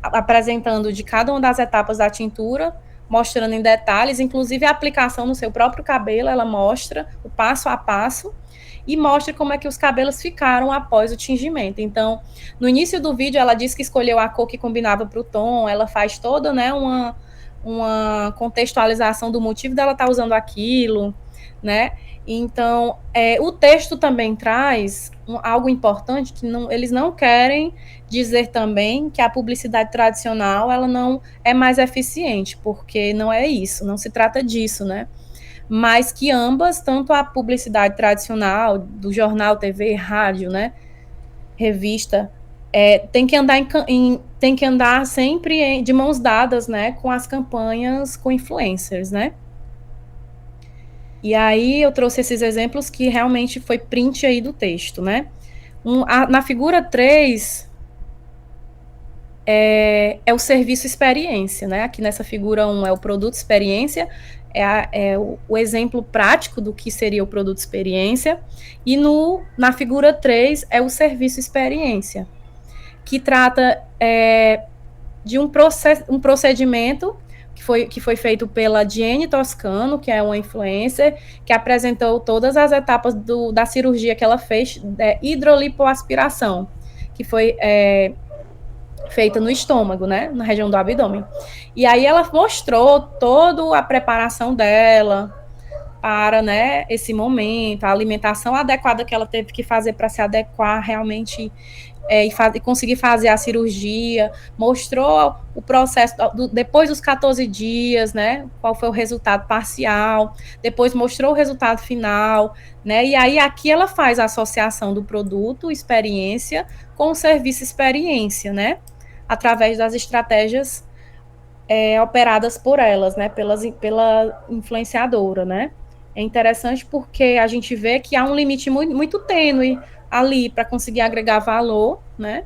Apresentando de cada uma das etapas da tintura, mostrando em detalhes, inclusive a aplicação no seu próprio cabelo, ela mostra o passo a passo e mostra como é que os cabelos ficaram após o tingimento. Então, no início do vídeo, ela diz que escolheu a cor que combinava para o tom, ela faz toda, né, uma contextualização do motivo dela estar usando aquilo, né? Então, o texto também traz algo importante, que eles não querem dizer também que a publicidade tradicional ela não é mais eficiente, porque não é isso, não se trata disso, né? Mas que ambas, tanto a publicidade tradicional, do jornal, TV, rádio, né, revista, tem que andar sempre de mãos dadas, né, com as campanhas com influencers, né. E aí eu trouxe esses exemplos que realmente foi print aí do texto, né. Na figura 3, é o serviço experiência, né, aqui nessa figura 1 é o produto experiência, o exemplo prático do que seria o produto experiência, e na figura 3 é o serviço experiência, que trata de um procedimento que foi feito pela Jenny Toscano, que é uma influencer, que apresentou todas as etapas da cirurgia que ela fez, hidrolipoaspiração, que foi feita no estômago, né, na região do abdômen. E aí ela mostrou toda a preparação dela para, né, esse momento, a alimentação adequada que ela teve que fazer para se adequar realmente e conseguir fazer a cirurgia, mostrou o processo depois dos 14 dias, né, qual foi o resultado parcial, depois mostrou o resultado final, né, e aí aqui ela faz a associação do produto experiência com o serviço experiência, né, através das estratégias operadas por elas, né, pela influenciadora, né. É interessante porque a gente vê que há um limite muito, muito tênue ali para conseguir agregar valor, né,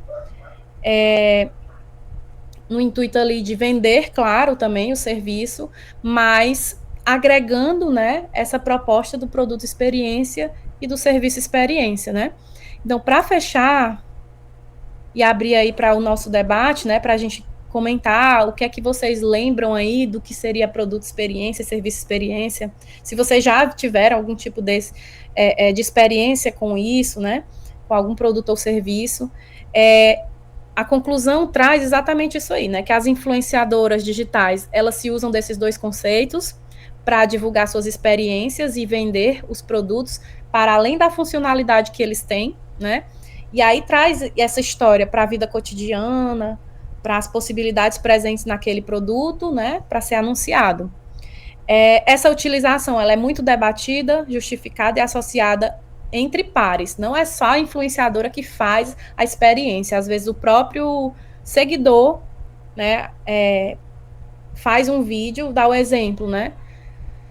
no intuito ali de vender, claro, também o serviço, mas agregando, né, essa proposta do produto experiência e do serviço experiência, né. Então, para fechar e abrir aí para o nosso debate, né, para a gente comentar o que é que vocês lembram aí do que seria produto experiência, serviço experiência, se vocês já tiveram algum tipo de experiência com isso, né, com algum produto ou serviço, a conclusão traz exatamente isso aí, né, que as influenciadoras digitais, elas se usam desses dois conceitos para divulgar suas experiências e vender os produtos para além da funcionalidade que eles têm, né, e aí traz essa história para a vida cotidiana, para as possibilidades presentes naquele produto, né, para ser anunciado. Essa utilização, ela é muito debatida, justificada e associada entre pares. Não é só a influenciadora que faz a experiência. Às vezes o próprio seguidor, né, faz um vídeo, dá o exemplo, né,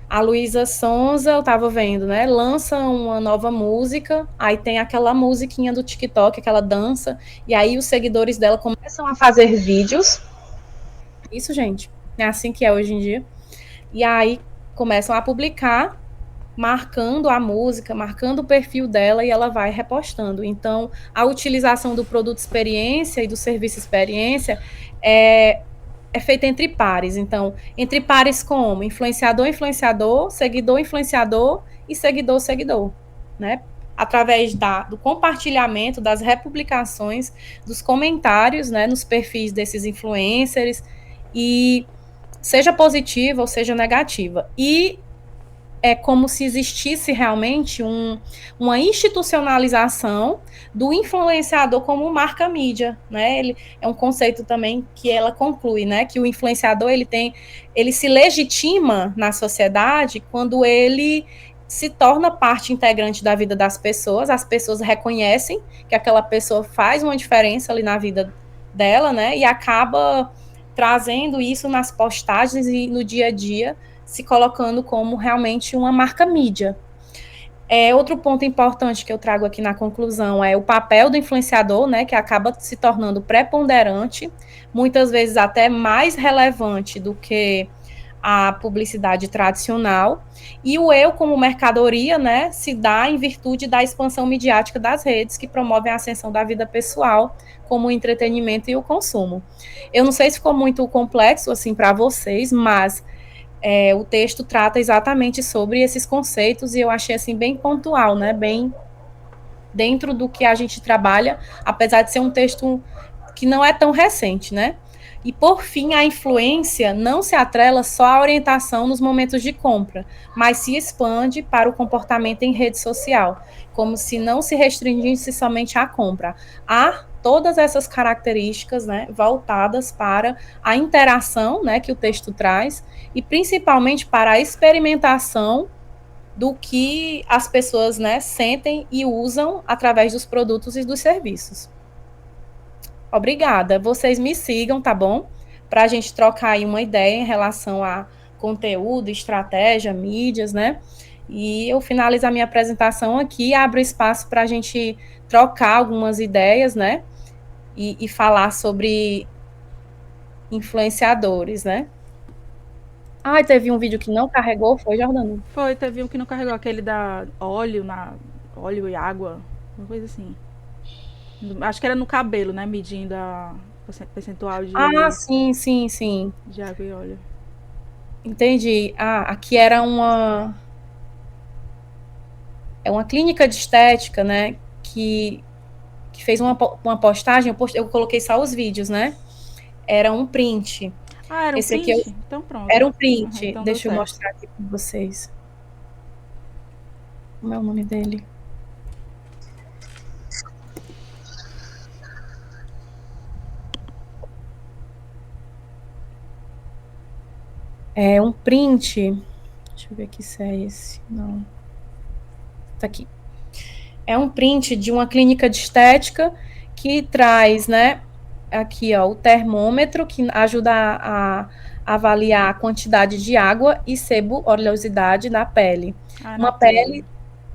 a Luísa Sonza, eu estava vendo, né, lança uma nova música, aí tem aquela musiquinha do TikTok, aquela dança, e aí os seguidores dela começam a fazer vídeos. Isso, gente, é assim que é hoje em dia. E aí começam a publicar marcando a música, marcando o perfil dela e ela vai repostando. Então, a utilização do produto experiência e do serviço experiência é feita entre pares. Então, entre pares como influenciador, influenciador, seguidor, influenciador e seguidor, seguidor, né? Através do compartilhamento, das republicações, dos comentários, né, nos perfis desses influencers, e seja positiva ou seja negativa. E é como se existisse realmente uma institucionalização do influenciador como marca mídia, né? Ele é um conceito também que ela conclui, né? Que o influenciador ele se legitima na sociedade quando ele se torna parte integrante da vida das pessoas, as pessoas reconhecem que aquela pessoa faz uma diferença ali na vida dela, né? E acaba trazendo isso nas postagens e no dia a dia, se colocando como realmente uma marca mídia. Outro ponto importante que eu trago aqui na conclusão é o papel do influenciador, né, que acaba se tornando preponderante, muitas vezes até mais relevante do que a publicidade tradicional, e o eu como mercadoria, né, se dá em virtude da expansão midiática das redes, que promovem a ascensão da vida pessoal, como o entretenimento e o consumo. Eu não sei se ficou muito complexo, assim, para vocês, mas o texto trata exatamente sobre esses conceitos e eu achei assim bem pontual, né? Bem dentro do que a gente trabalha, apesar de ser um texto que não é tão recente, né? E por fim, a influência não se atrela só à orientação nos momentos de compra, mas se expande para o comportamento em rede social, como se não se restringisse somente à compra. Há todas essas características, né, voltadas para a interação, né, que o texto traz, e principalmente para a experimentação do que as pessoas, né, sentem e usam através dos produtos e dos serviços. Obrigada. Vocês me sigam, tá bom? Para a gente trocar aí uma ideia em relação a conteúdo, estratégia, mídias, né? E eu finalizo a minha apresentação aqui, abro espaço para a gente trocar algumas ideias, né? E falar sobre influenciadores, né? Teve um vídeo que não carregou, foi, Jordana? Foi, teve um que não carregou, aquele da óleo e água, uma coisa assim. Acho que era no cabelo, né? Medindo a percentual Sim. de água e óleo. Entendi. Aqui era uma clínica de estética, né? Que fez uma postagem, eu coloquei só os vídeos, né? Era um print. Era um print? Aqui então pronto. Era um print. Então deixa eu mostrar aqui para vocês. Como é o nome dele? É um print. Deixa eu ver aqui se é esse. Não. Tá aqui. É um print de uma clínica de estética que traz, né? Aqui, ó, o termômetro que ajuda a avaliar a quantidade de água e sebo, oleosidade na pele. Uma pele,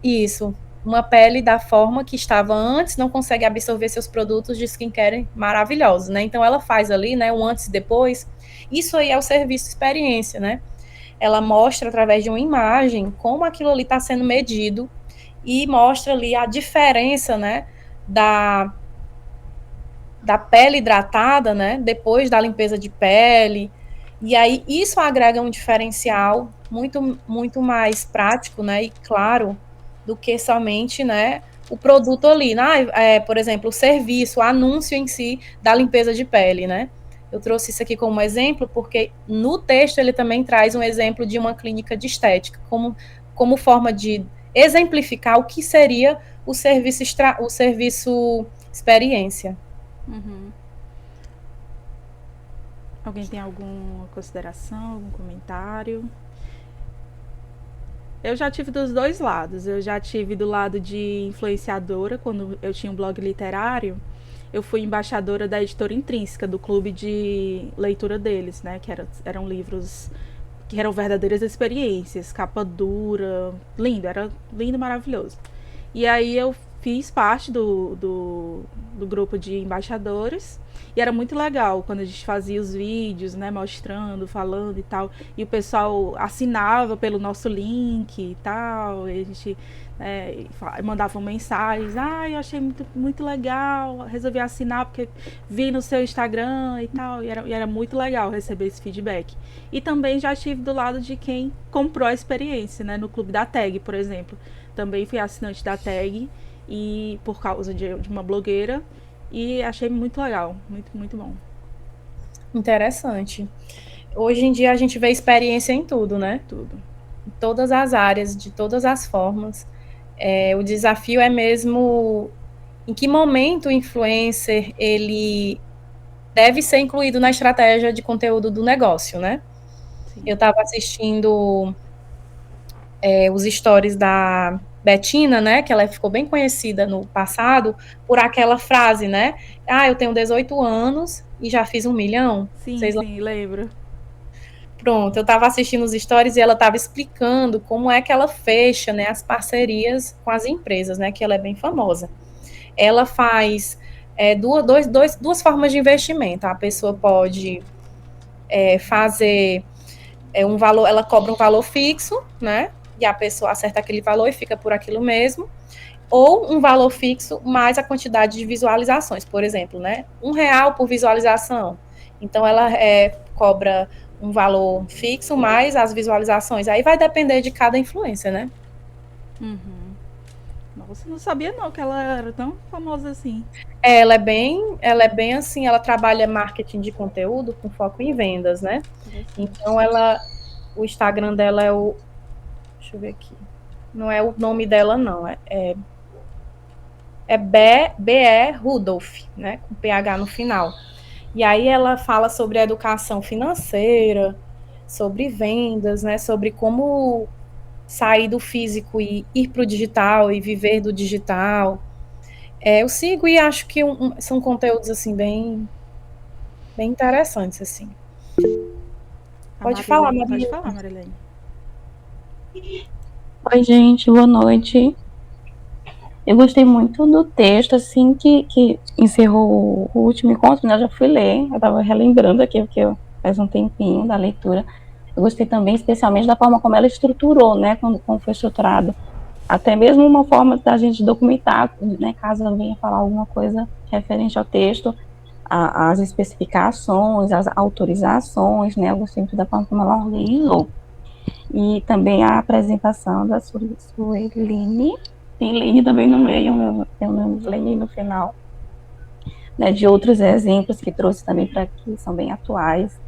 isso, uma pele da forma que estava antes, não consegue absorver seus produtos de skincare maravilhosos, né? Então ela faz ali, né, o antes e depois. Isso aí é o serviço experiência, né? Ela mostra através de uma imagem como aquilo ali está sendo medido e mostra ali a diferença, né, da pele hidratada, né, depois da limpeza de pele. E aí isso agrega um diferencial muito, muito mais prático, né, e claro, do que somente, né, o produto ali, né, por exemplo, o serviço, o anúncio em si da limpeza de pele, né. Eu trouxe isso aqui como exemplo porque no texto ele também traz um exemplo de uma clínica de estética, como forma de exemplificar o que seria o serviço experiência. Uhum. Alguém tem alguma consideração, algum comentário? Eu já tive dos dois lados. Eu já tive do lado de influenciadora, quando eu tinha um blog literário. Eu fui embaixadora da editora Intrínseca, do clube de leitura deles, né? Que eram livros que eram verdadeiras experiências, capa dura, lindo, era lindo, maravilhoso. E aí eu fiz parte do grupo de embaixadores. E era muito legal quando a gente fazia os vídeos, né, mostrando, falando e tal. E o pessoal assinava pelo nosso link e tal. E a gente mandava mensagens. Eu achei muito legal. Resolvi assinar porque vi no seu Instagram e tal. E era muito legal receber esse feedback. E também já estive do lado de quem comprou a experiência, né, no Clube da Tag, por exemplo. Também fui assinante da Tag e por causa de uma blogueira. E achei muito legal, muito bom. Interessante. Hoje em dia a gente vê experiência em tudo, né? Tudo. Em todas as áreas, de todas as formas. O desafio é mesmo em que momento o influencer ele deve ser incluído na estratégia de conteúdo do negócio, né? Sim. Eu estava assistindo os stories da Betina, né, que ela ficou bem conhecida no passado por aquela frase, né, eu tenho 18 anos e já fiz 1 milhão. Sim, lembro. Pronto, eu estava assistindo os stories e ela estava explicando como é que ela fecha, né, as parcerias com as empresas, né, que ela é bem famosa. Ela faz duas formas de investimento. A pessoa pode fazer um valor, ela cobra um valor fixo, né, e a pessoa acerta aquele valor e fica por aquilo mesmo, ou um valor fixo mais a quantidade de visualizações, por exemplo, né, R$1 por visualização. Então, ela cobra um valor fixo mais as visualizações. Aí vai depender de cada influência, né? Uhum. Nossa, não sabia não que ela era tão famosa assim. Ela é bem assim, ela trabalha marketing de conteúdo com foco em vendas, né? Então, o Instagram dela é o... Deixa eu ver aqui. Não é o nome dela, não. É BE Rudolph, né? Com PH no final. E aí ela fala sobre a educação financeira, sobre vendas, né? Sobre como sair do físico e ir para o digital e viver do digital. Eu sigo e acho que são conteúdos assim bem interessantes assim. Pode falar, Marilene. Oi, gente, boa noite. Eu gostei muito do texto, assim, que encerrou o último encontro, né? Eu já fui ler, eu estava relembrando aqui, porque faz um tempinho da leitura. Eu gostei também, especialmente, da forma como ela estruturou, né? Como foi estruturado. Até mesmo uma forma da gente documentar, né? Caso alguém falar alguma coisa referente ao texto, as especificações, as autorizações, né? Eu gostei muito da forma como ela organizou. E também a apresentação da Sueline, tem Lene também no meio, tem um Lene no final, né, de outros exemplos que trouxe também para aqui, são bem atuais.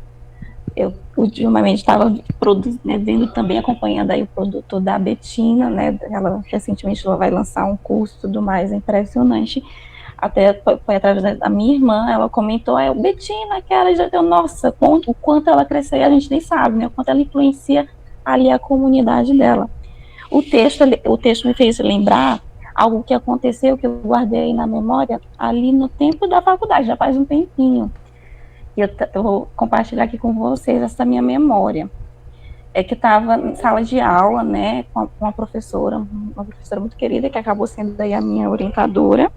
Eu ultimamente estava vendo também, acompanhando aí o produto da Betina, né, recentemente ela vai lançar um curso e tudo mais, é impressionante. Até foi através da minha irmã, ela comentou, Betina, que ela já deu, nossa, o quanto ela cresceu, a gente nem sabe, né, o quanto ela influencia ali a comunidade dela. O texto me fez lembrar algo que aconteceu, que eu guardei na memória, ali no tempo da faculdade, já faz um tempinho. E eu vou compartilhar aqui com vocês essa minha memória. Que estava em sala de aula, né, com uma professora muito querida, que acabou sendo daí a minha orientadora,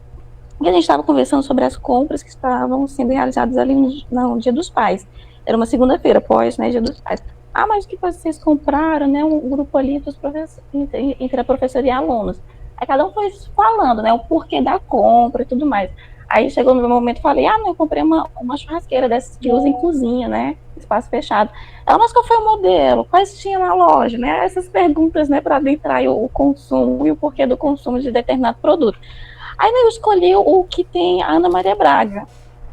e a gente estava conversando sobre as compras que estavam sendo realizadas ali no Dia dos Pais. Era uma segunda-feira, pós, né, Dia dos Pais. Mas o que vocês compraram, né, um grupo ali dos entre a professora e alunos. Aí cada um foi falando, né, o porquê da compra e tudo mais. Aí chegou no meu momento e falei, não, eu comprei uma churrasqueira dessas que usa em cozinha, né, espaço fechado. Ela, mas qual foi o modelo? Quais tinha na loja? Né, essas perguntas, né, para adentrar o consumo e o porquê do consumo de determinado produto. Aí eu escolhi o que tem a Ana Maria Braga.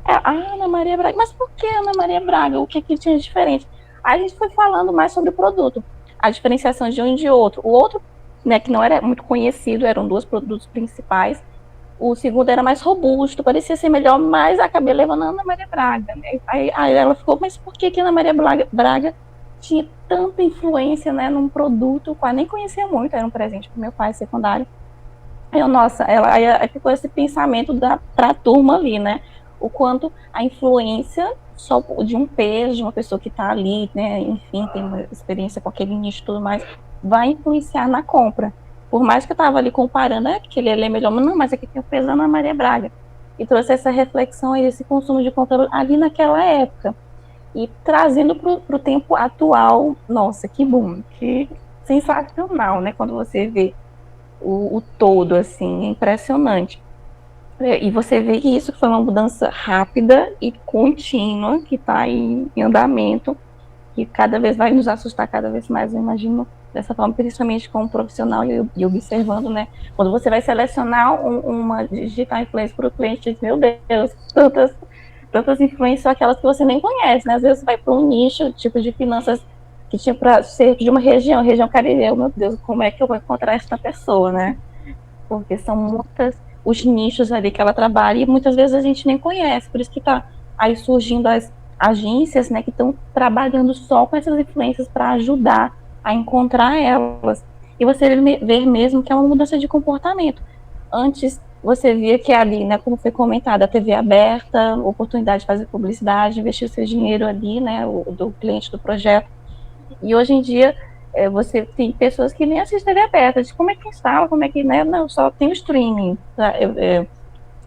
A Ana Maria Braga, mas por que Ana Maria Braga? O que tinha de diferente? Aí a gente foi falando mais sobre o produto, a diferenciação de um e de outro. O outro, né, que não era muito conhecido, eram 2 produtos principais. O segundo era mais robusto, parecia ser melhor, mas acabei levando a Ana Maria Braga. Né? Aí ela ficou, mas por que a Ana Maria Braga tinha tanta influência, né, num produto, o qual nem conhecia muito, era um presente para meu pai secundário. Aí ficou esse pensamento para a turma ali, né? O quanto a influência só de um peso, de uma pessoa que está ali, né? Enfim, tem uma experiência com aquele nicho e tudo mais, vai influenciar na compra. Por mais que eu estava ali comparando, que ele é melhor, mas não, mas aqui tem o peso da Ana Maria Braga. e trouxe essa reflexão e esse consumo de conteúdo ali naquela época. E trazendo para o tempo atual, nossa, que bom, que sensacional, né? Quando você vê o todo, assim, é impressionante. E você vê que isso foi uma mudança rápida e contínua, que está em andamento, que cada vez vai nos assustar cada vez mais, eu imagino, dessa forma, principalmente como profissional e observando, né? Quando você vai selecionar uma digital influencer para o cliente, diz, meu Deus, tantas influências, aquelas que você nem conhece, né? Às vezes você vai para um nicho, tipo de finanças que tinha para ser de uma região Caribe, meu Deus, como é que eu vou encontrar essa pessoa, né? Porque são muitas os nichos ali que ela trabalha e muitas vezes a gente nem conhece, por isso que está aí surgindo as agências, né, que estão trabalhando só com essas influências para ajudar a encontrar elas. E você ver mesmo que é uma mudança de comportamento. Antes você via que ali, né, como foi comentado, a TV aberta, oportunidade de fazer publicidade, investir o seu dinheiro ali, né, do cliente do projeto. E hoje em dia você tem pessoas que nem assistem TV aberta, de como é que instala, como é que, né, não, só tem o streaming. Tá?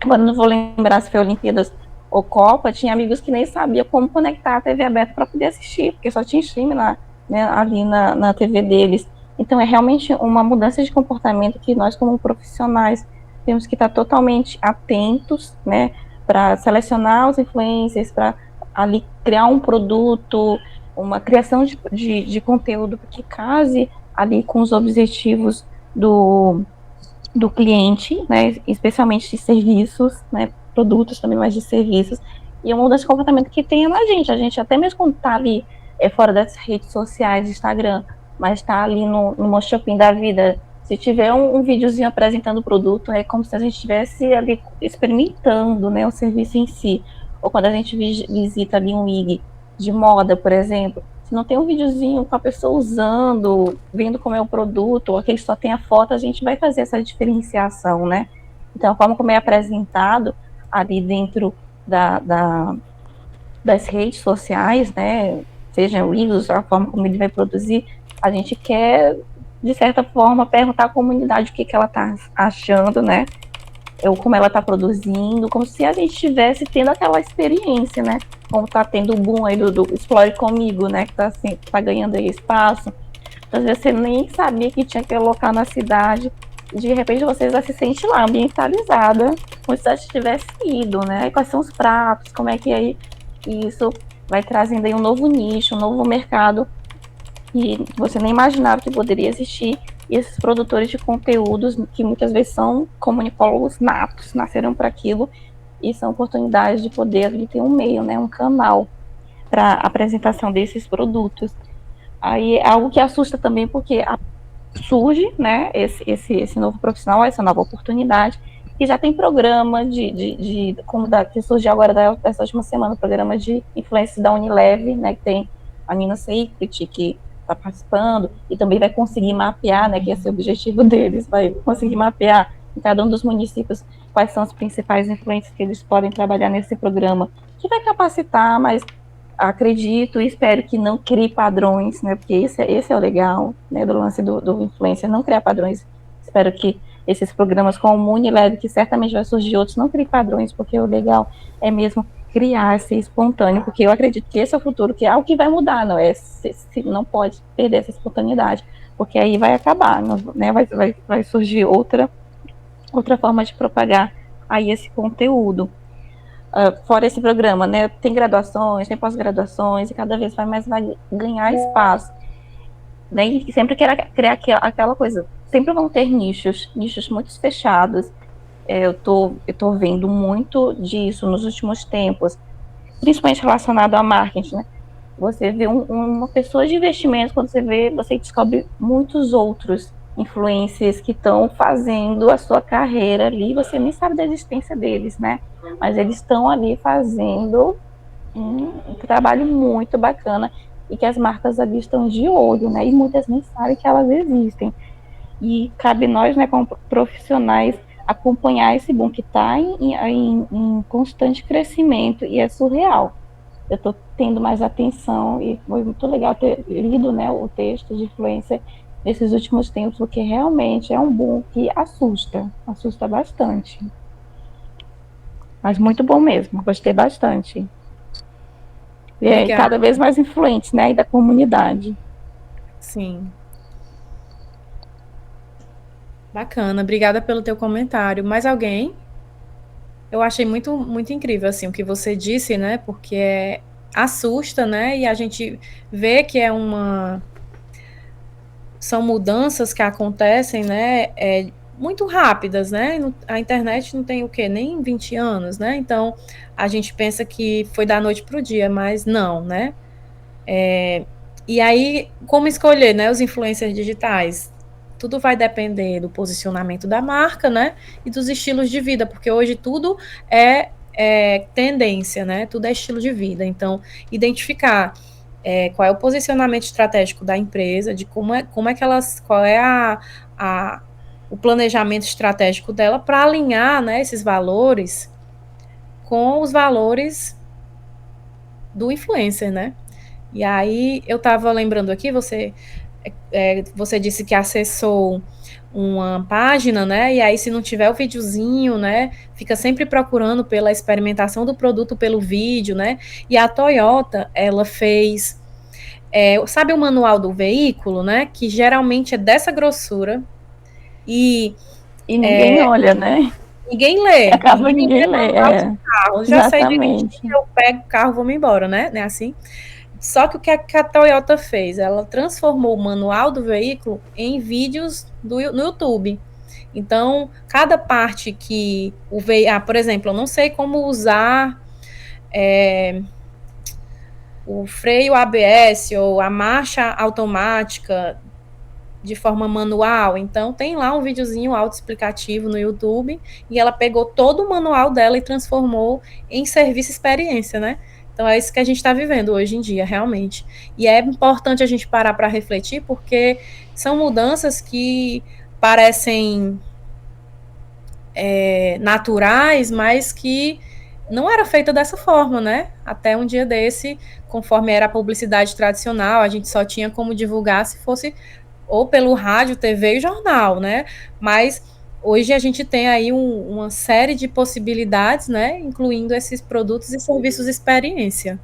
Agora não vou lembrar se foi Olimpíadas ou Copa, tinha amigos que nem sabiam como conectar a TV aberta para poder assistir, porque só tinha streaming lá, né, ali na TV deles. Então é realmente uma mudança de comportamento que nós, como profissionais, temos que estar totalmente atentos, né, para selecionar os influencers, para ali criar um produto, uma criação de conteúdo que case ali com os objetivos do cliente, né, especialmente de serviços, né, produtos também, mas de serviços, e uma mudança de comportamento que tenha na gente até mesmo quando está ali fora das redes sociais, Instagram, mas está ali no shopping da vida, se tiver um videozinho apresentando o produto, é como se a gente estivesse ali experimentando, né, o serviço em si, ou quando a gente visita ali um IG de moda, por exemplo, se não tem um videozinho com a pessoa usando, vendo como é o produto, ou aquele só tem a foto, a gente vai fazer essa diferenciação, né? Então, a forma como é apresentado ali dentro das redes sociais, né? Seja o Reels, a forma como ele vai produzir, a gente quer, de certa forma, perguntar à comunidade o que ela está achando, né? Ou como ela está produzindo, como se a gente estivesse tendo aquela experiência, né? Como está tendo o boom aí do Explore Comigo, né? Que está assim, tá ganhando aí espaço. Então, às vezes você nem sabia que tinha aquele local na cidade. E de repente você já se sente lá, ambientalizada, como se você tivesse ido, né? E quais são os pratos, como é que aí isso vai trazendo aí um novo nicho, um novo mercado que você nem imaginava que poderia existir. E esses produtores de conteúdos, que muitas vezes são comunicólogos natos, nasceram para aquilo, e são oportunidades de poder ali ter um meio, né, um canal para apresentação desses produtos. Aí é algo que assusta também, porque surge, né, esse novo profissional, essa nova oportunidade, e já tem programa como que surgiu agora dessa última semana, programa de influências da Unilever, né, que tem a Nina Secret, que está participando, e também vai conseguir mapear, né, que esse é o objetivo deles, vai conseguir mapear em cada um dos municípios quais são as principais influências que eles podem trabalhar nesse programa, que vai capacitar, mas acredito e espero que não crie padrões, né, porque esse é o legal, né, do lance do influencer, não criar padrões. Espero que esses programas como o Unilever, que certamente vai surgir outros, não criem padrões, porque o legal é mesmo criar, ser espontâneo, porque eu acredito que esse é o futuro, que é algo que vai mudar, não é? Não pode perder essa espontaneidade, porque aí vai acabar, né? Vai surgir outra forma de propagar aí esse conteúdo. Fora esse programa, né? Tem graduações, tem pós-graduações, e cada vez vai ganhar espaço. Né? E sempre criar aquela coisa, sempre vão ter nichos muito fechados. Eu tô vendo muito disso nos últimos tempos, principalmente relacionado a marketing, né? Você vê uma pessoa de investimentos, quando você descobre muitos outros influencers que estão fazendo a sua carreira ali, você nem sabe da existência deles, né? Mas eles estão ali fazendo um trabalho muito bacana e que as marcas ali estão de olho, né? E muitas nem sabem que elas existem. E cabe nós, né, como profissionais, acompanhar esse boom que está em constante crescimento, e é surreal. Eu estou tendo mais atenção, e foi muito legal ter lido, né, o texto de influência nesses últimos tempos, porque realmente é um boom que assusta bastante. Mas muito bom mesmo, gostei bastante. E é cada vez mais influente, né? E da comunidade. Sim. Bacana, obrigada pelo teu comentário. Mais alguém? Eu achei muito, muito incrível, assim, o que você disse, né? Porque assusta, né? E a gente vê que são mudanças que acontecem, né? Muito rápidas, né? A internet não tem o quê? Nem 20 anos, né? Então, a gente pensa que foi da noite para o dia, mas não, né? E aí, como escolher, né, os influencers digitais? Tudo vai depender do posicionamento da marca, né, e dos estilos de vida, porque hoje tudo é tendência, né, tudo é estilo de vida. Então, identificar qual é o posicionamento estratégico da empresa, de como é que elas, qual é o planejamento estratégico dela para alinhar, né, esses valores com os valores do influencer, né? E aí eu estava lembrando aqui, você disse que acessou uma página, né? E aí, se não tiver o videozinho, né? Fica sempre procurando pela experimentação do produto pelo vídeo, né? E a Toyota, ela fez. Sabe o manual do veículo, né? Que geralmente é dessa grossura. E ninguém olha, né? Ninguém lê. Acaba ninguém lê. Carro. Já sei direitinho que eu pego o carro e vou me embora, né? Não é assim? Só que o que a Toyota fez? Ela transformou o manual do veículo em vídeos no YouTube. Então, cada parte que o veículo... por exemplo, eu não sei como usar o freio ABS ou a marcha automática de forma manual. Então, tem lá um videozinho autoexplicativo no YouTube e ela pegou todo o manual dela e transformou em serviço experiência, né? Então, é isso que a gente está vivendo hoje em dia, realmente. E é importante a gente parar para refletir, porque são mudanças que parecem naturais, mas que não era feita dessa forma, né? Até um dia desse, conforme era a publicidade tradicional, a gente só tinha como divulgar se fosse ou pelo rádio, TV e jornal, né? Mas hoje a gente tem aí uma série de possibilidades, né? Incluindo esses produtos e serviços de experiência.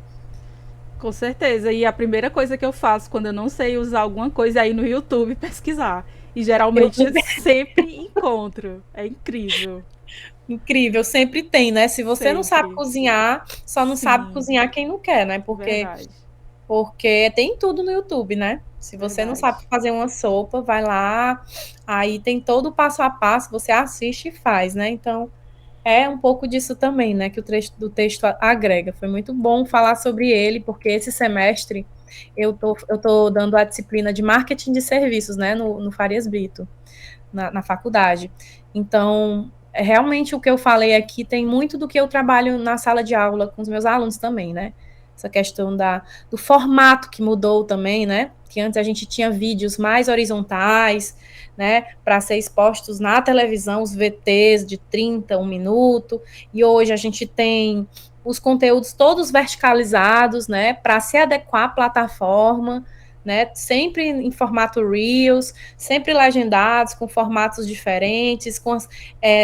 Com certeza. E a primeira coisa que eu faço quando eu não sei usar alguma coisa é ir no YouTube pesquisar. E geralmente eu sempre encontro. É incrível. Incrível, sempre tem, né? Se você não sabe Sempre. cozinhar, só não sabe cozinhar quem não quer, né? Porque tem tudo no YouTube, né? Se você não sabe fazer uma sopa, vai lá, aí tem todo o passo a passo, você assiste e faz, né? Então, é um pouco disso também, né? Que o trecho do texto agrega. Foi muito bom falar sobre ele, porque esse semestre eu tô dando a disciplina de marketing de serviços, né? No Farias Brito, na faculdade. Então, realmente o que eu falei aqui tem muito do que eu trabalho na sala de aula com os meus alunos também, né? Essa questão do formato que mudou também, né? Que antes a gente tinha vídeos mais horizontais, né? Para ser expostos na televisão, os VTs de 30, 1 minuto, e hoje a gente tem os conteúdos todos verticalizados, né? Para se adequar à plataforma, né? Sempre em formato Reels, sempre legendados, com formatos diferentes,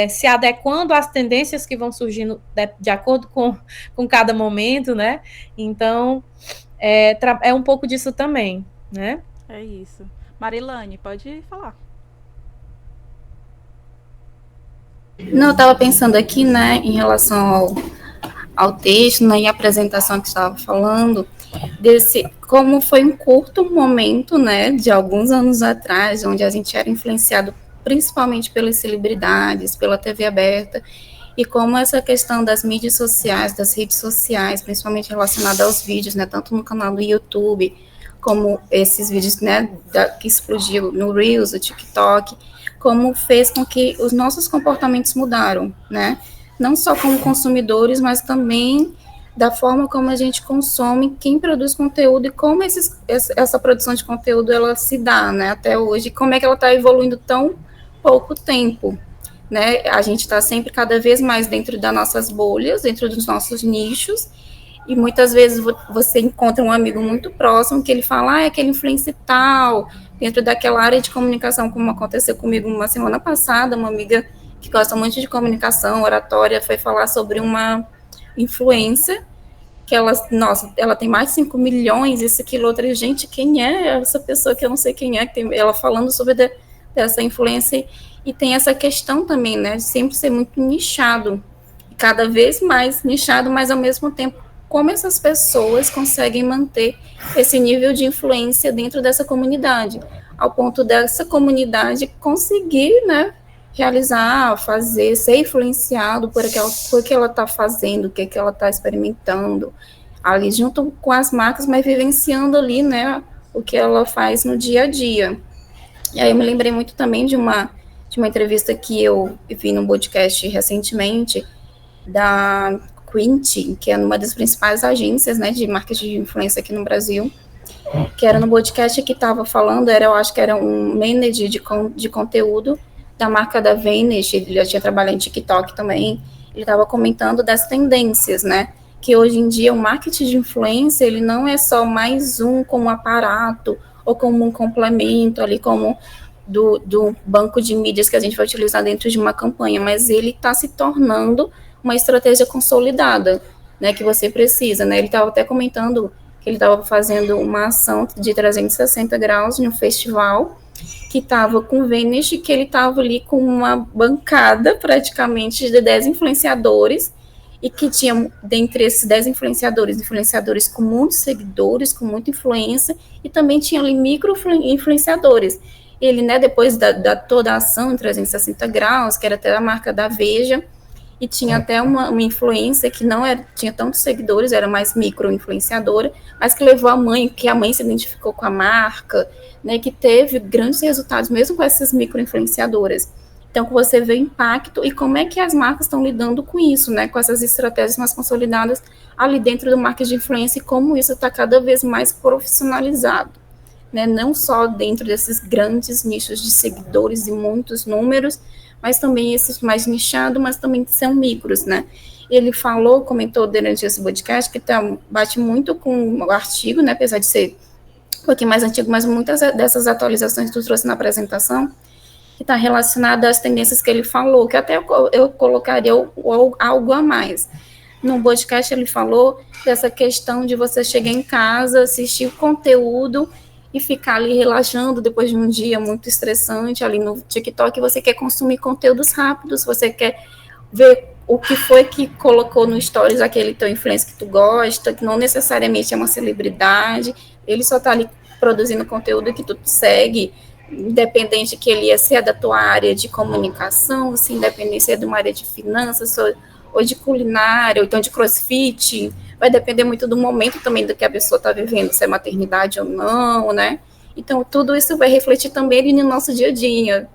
se adequando às tendências que vão surgindo de acordo com cada momento, né? Então, é um pouco disso também, né? É isso. Marilane, pode falar. Não, eu estava pensando aqui, né, em relação ao texto, né, e a apresentação que estava falando, como foi um curto momento, né, de alguns anos atrás, onde a gente era influenciado principalmente pelas celebridades, pela TV aberta, e como essa questão das mídias sociais, das redes sociais, principalmente relacionada aos vídeos, né, tanto no canal do YouTube, como esses vídeos, né, que explodiu no Reels, o TikTok, como fez com que os nossos comportamentos mudaram, né, não só como consumidores, mas também da forma como a gente consome, quem produz conteúdo e como essa produção de conteúdo ela se dá, né, até hoje, como é que ela está evoluindo tão pouco tempo, né, a gente está sempre cada vez mais dentro das nossas bolhas, dentro dos nossos nichos, e muitas vezes você encontra um amigo muito próximo que ele fala, é aquele influencer tal, dentro daquela área de comunicação, como aconteceu comigo uma semana passada, uma amiga que gosta muito de comunicação, oratória, foi falar sobre uma influencer que ela tem mais de 5 milhões, isso, aquilo, outra, gente, quem é essa pessoa que eu não sei quem é, ela falando sobre dessa influência, e tem essa questão também, né, de sempre ser muito nichado, cada vez mais nichado, mas ao mesmo tempo, como essas pessoas conseguem manter esse nível de influência dentro dessa comunidade, ao ponto dessa comunidade conseguir, né, realizar, fazer, ser influenciado por o que ela está fazendo, o que ela está experimentando, ali junto com as marcas, mas vivenciando ali, né, o que ela faz no dia a dia. E aí eu me lembrei muito também de uma entrevista que eu vi num podcast recentemente, da Quint, que é uma das principais agências, né, de marketing de influência aqui no Brasil, que era no podcast que estava falando, eu acho que era um manager de conteúdo da marca da Vanish, ele já tinha trabalhado em TikTok também, ele estava comentando das tendências, né, que hoje em dia o marketing de influência, ele não é só mais como aparato, ou como um complemento ali, como do banco de mídias que a gente vai utilizar dentro de uma campanha, mas ele está se tornando uma estratégia consolidada, né, que você precisa, né, ele estava até comentando que ele estava fazendo uma ação de 360 graus em um festival, que estava com o Vanish, que ele estava ali com uma bancada, praticamente, de 10 influenciadores, e que tinha, dentre esses 10 influenciadores com muitos seguidores, com muita influência, e também tinha ali micro-influenciadores. Ele, né, depois da toda a ação em 360 graus, que era até a marca da Veja, e tinha até uma influência que não tinha tantos seguidores, era mais micro-influenciadora, mas que levou que a mãe se identificou com a marca, né, que teve grandes resultados, mesmo com essas micro-influenciadoras. Então, você vê o impacto e como é que as marcas estão lidando com isso, né, com essas estratégias mais consolidadas ali dentro do marketing de influência e como isso está cada vez mais profissionalizado, né, não só dentro desses grandes nichos de seguidores e muitos números, mas também esses mais nichados, mas também são micros, né. Ele comentou durante esse podcast que bate muito com o artigo, né, apesar de ser um pouquinho mais antigo, mas muitas dessas atualizações que tu trouxe na apresentação, que está relacionada às tendências que ele falou, que até eu colocaria algo a mais. No podcast ele falou dessa questão de você chegar em casa, assistir o conteúdo e ficar ali relaxando depois de um dia muito estressante ali no TikTok, você quer consumir conteúdos rápidos, você quer ver o que foi que colocou no Stories aquele teu influencer que tu gosta, que não necessariamente é uma celebridade, ele só está ali produzindo conteúdo que tu segue, independente que ele é da tua área de comunicação, se independente se é de uma área de finanças, ou de culinária, ou então de crossfit, vai depender muito do momento também do que a pessoa está vivendo, se é maternidade ou não, né? Então, tudo isso vai refletir também ali no nosso dia a dia.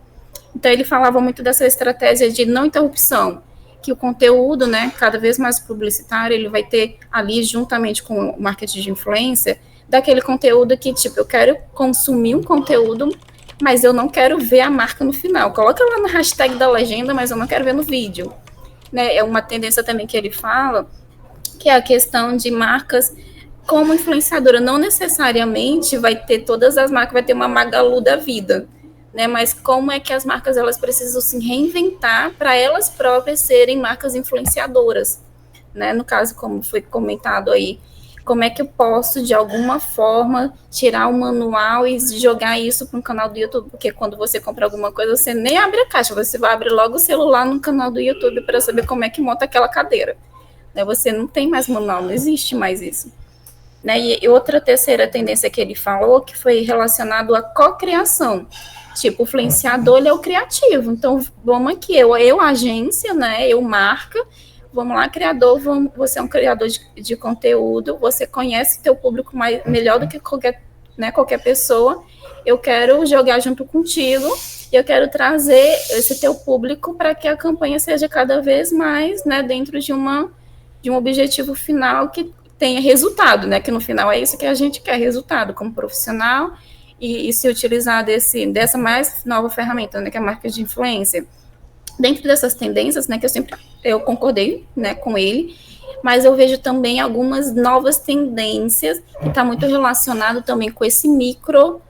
Então, ele falava muito dessa estratégia de não interrupção, que o conteúdo, né, cada vez mais publicitário, ele vai ter ali, juntamente com o marketing de influência, daquele conteúdo que, tipo, eu quero consumir um conteúdo, mas eu não quero ver a marca no final. Coloca lá na hashtag da legenda, mas eu não quero ver no vídeo. Né? É uma tendência também que ele fala, que é a questão de marcas como influenciadora. Não necessariamente vai ter todas as marcas, vai ter uma Magalu da vida, né? Mas como é que as marcas elas precisam se reinventar para elas próprias serem marcas influenciadoras, né? No caso, como foi comentado aí, como é que eu posso, de alguma forma, tirar o manual e jogar isso para um canal do YouTube? Porque quando você compra alguma coisa, você nem abre a caixa, você vai abrir logo o celular no canal do YouTube para saber como é que monta aquela cadeira. Né? Você não tem mais manual, não existe mais isso. Né? E outra terceira tendência que ele falou, que foi relacionado à cocriação. Tipo, o influenciador, ele é o criativo. Então, vamos aqui, eu agência, né, eu marca, vamos lá, criador, você é um criador de conteúdo, você conhece teu público melhor do que qualquer pessoa, eu quero jogar junto contigo, e eu quero trazer esse teu público para que a campanha seja cada vez mais, né, dentro de um objetivo final que tenha resultado, né, que no final é isso que a gente quer, resultado como profissional, e se utilizar dessa mais nova ferramenta, né, que é a marca de influência. Dentro dessas tendências, né, que eu concordei, né, com ele, mas eu vejo também algumas novas tendências que está muito relacionado também com esse micro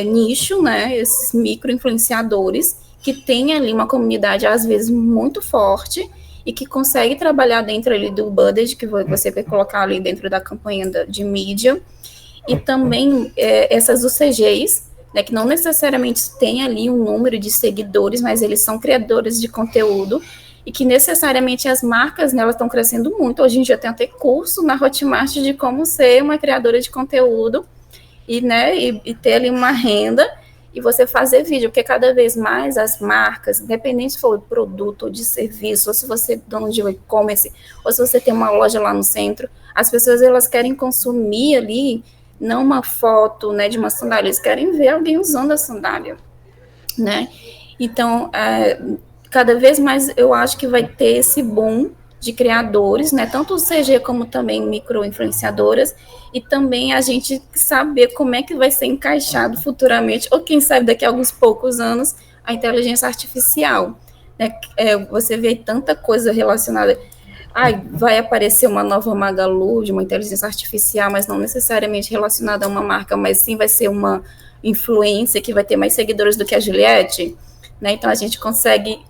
nicho, né, esses micro influenciadores que tem ali uma comunidade, às vezes, muito forte, e que consegue trabalhar dentro ali do budget, que você vai colocar ali dentro da campanha de mídia, e também essas UCGs, né, que não necessariamente tem ali um número de seguidores, mas eles são criadores de conteúdo, e que necessariamente as marcas, né, elas estão crescendo muito. Hoje em dia tem até curso na Hotmart de como ser uma criadora de conteúdo, e, né, e ter ali uma renda, e você fazer vídeo, porque cada vez mais as marcas, independente se for de produto ou de serviço, ou se você é dono de um e-commerce, ou se você tem uma loja lá no centro, as pessoas, elas querem consumir ali, não uma foto, né, de uma sandália, eles querem ver alguém usando a sandália, né? Então, cada vez mais eu acho que vai ter esse boom de criadores, né, tanto o CG como também micro-influenciadoras, e também a gente saber como é que vai ser encaixado futuramente, ou quem sabe daqui a alguns poucos anos, a inteligência artificial, né? Você vê tanta coisa relacionada, vai aparecer uma nova Magalu de uma inteligência artificial, mas não necessariamente relacionada a uma marca, mas sim vai ser uma influência que vai ter mais seguidores do que a Juliette, né? Então a gente consegue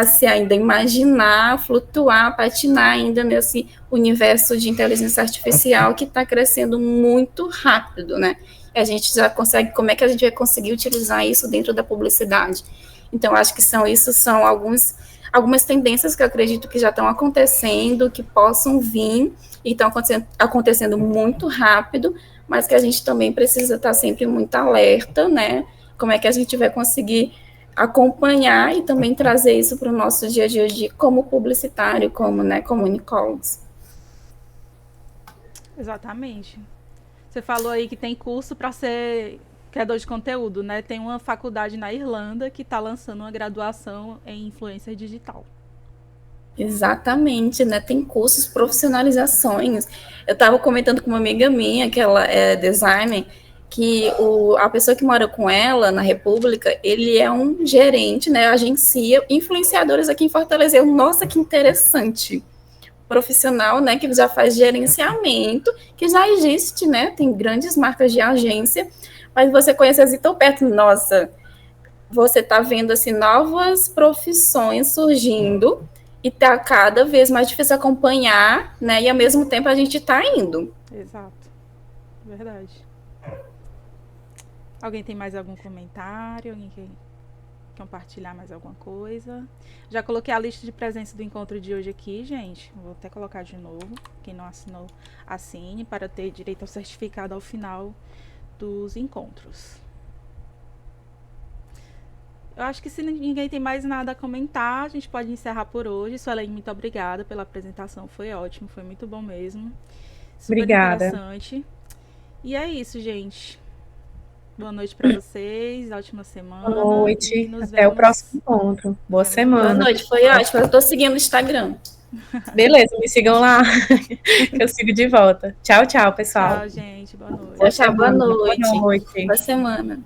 se ainda imaginar, flutuar, patinar ainda nesse universo de inteligência artificial que está crescendo muito rápido, né? E a gente já consegue, como é que a gente vai conseguir utilizar isso dentro da publicidade? Então acho que são algumas tendências que eu acredito que já estão acontecendo, que possam vir, e estão acontecendo muito rápido, mas que a gente também precisa estar sempre muito alerta, né? Como é que a gente vai conseguir acompanhar e também trazer isso para o nosso dia a dia como publicitário, como, né, comunicólogos. Exatamente. Você falou aí que tem curso para ser criador de conteúdo, né? Tem uma faculdade na Irlanda que está lançando uma graduação em influência digital. Exatamente, né? Tem cursos, profissionalizações. Eu estava comentando com uma amiga minha, que ela é designer, que a pessoa que mora com ela na República, ele é um gerente, né? Agencia influenciadores aqui em Fortaleza. Nossa, que interessante. Profissional, né? Que já faz gerenciamento, que já existe, né? Tem grandes marcas de agência, mas você conhece assim tão perto. Nossa, você está vendo assim novas profissões surgindo e tá cada vez mais difícil acompanhar, né? E ao mesmo tempo a gente está indo. Exato, verdade. Alguém tem mais algum comentário? Alguém quer compartilhar mais alguma coisa? Já coloquei a lista de presença do encontro de hoje aqui, gente. Vou até colocar de novo. Quem não assinou, assine para ter direito ao certificado ao final dos encontros. Eu acho que se ninguém tem mais nada a comentar, a gente pode encerrar por hoje. Suelen, muito obrigada pela apresentação. Foi ótimo, foi muito bom mesmo. Super Obrigada. Interessante. E é isso, gente. Boa noite para vocês, ótima semana. Boa noite, até o próximo encontro. Boa semana. Boa noite, foi ótimo. Eu estou seguindo o Instagram. Beleza, me sigam lá, que eu sigo de volta. Tchau, tchau, pessoal. Tchau, gente. Boa noite. Tchau, boa noite. Boa noite. Boa semana.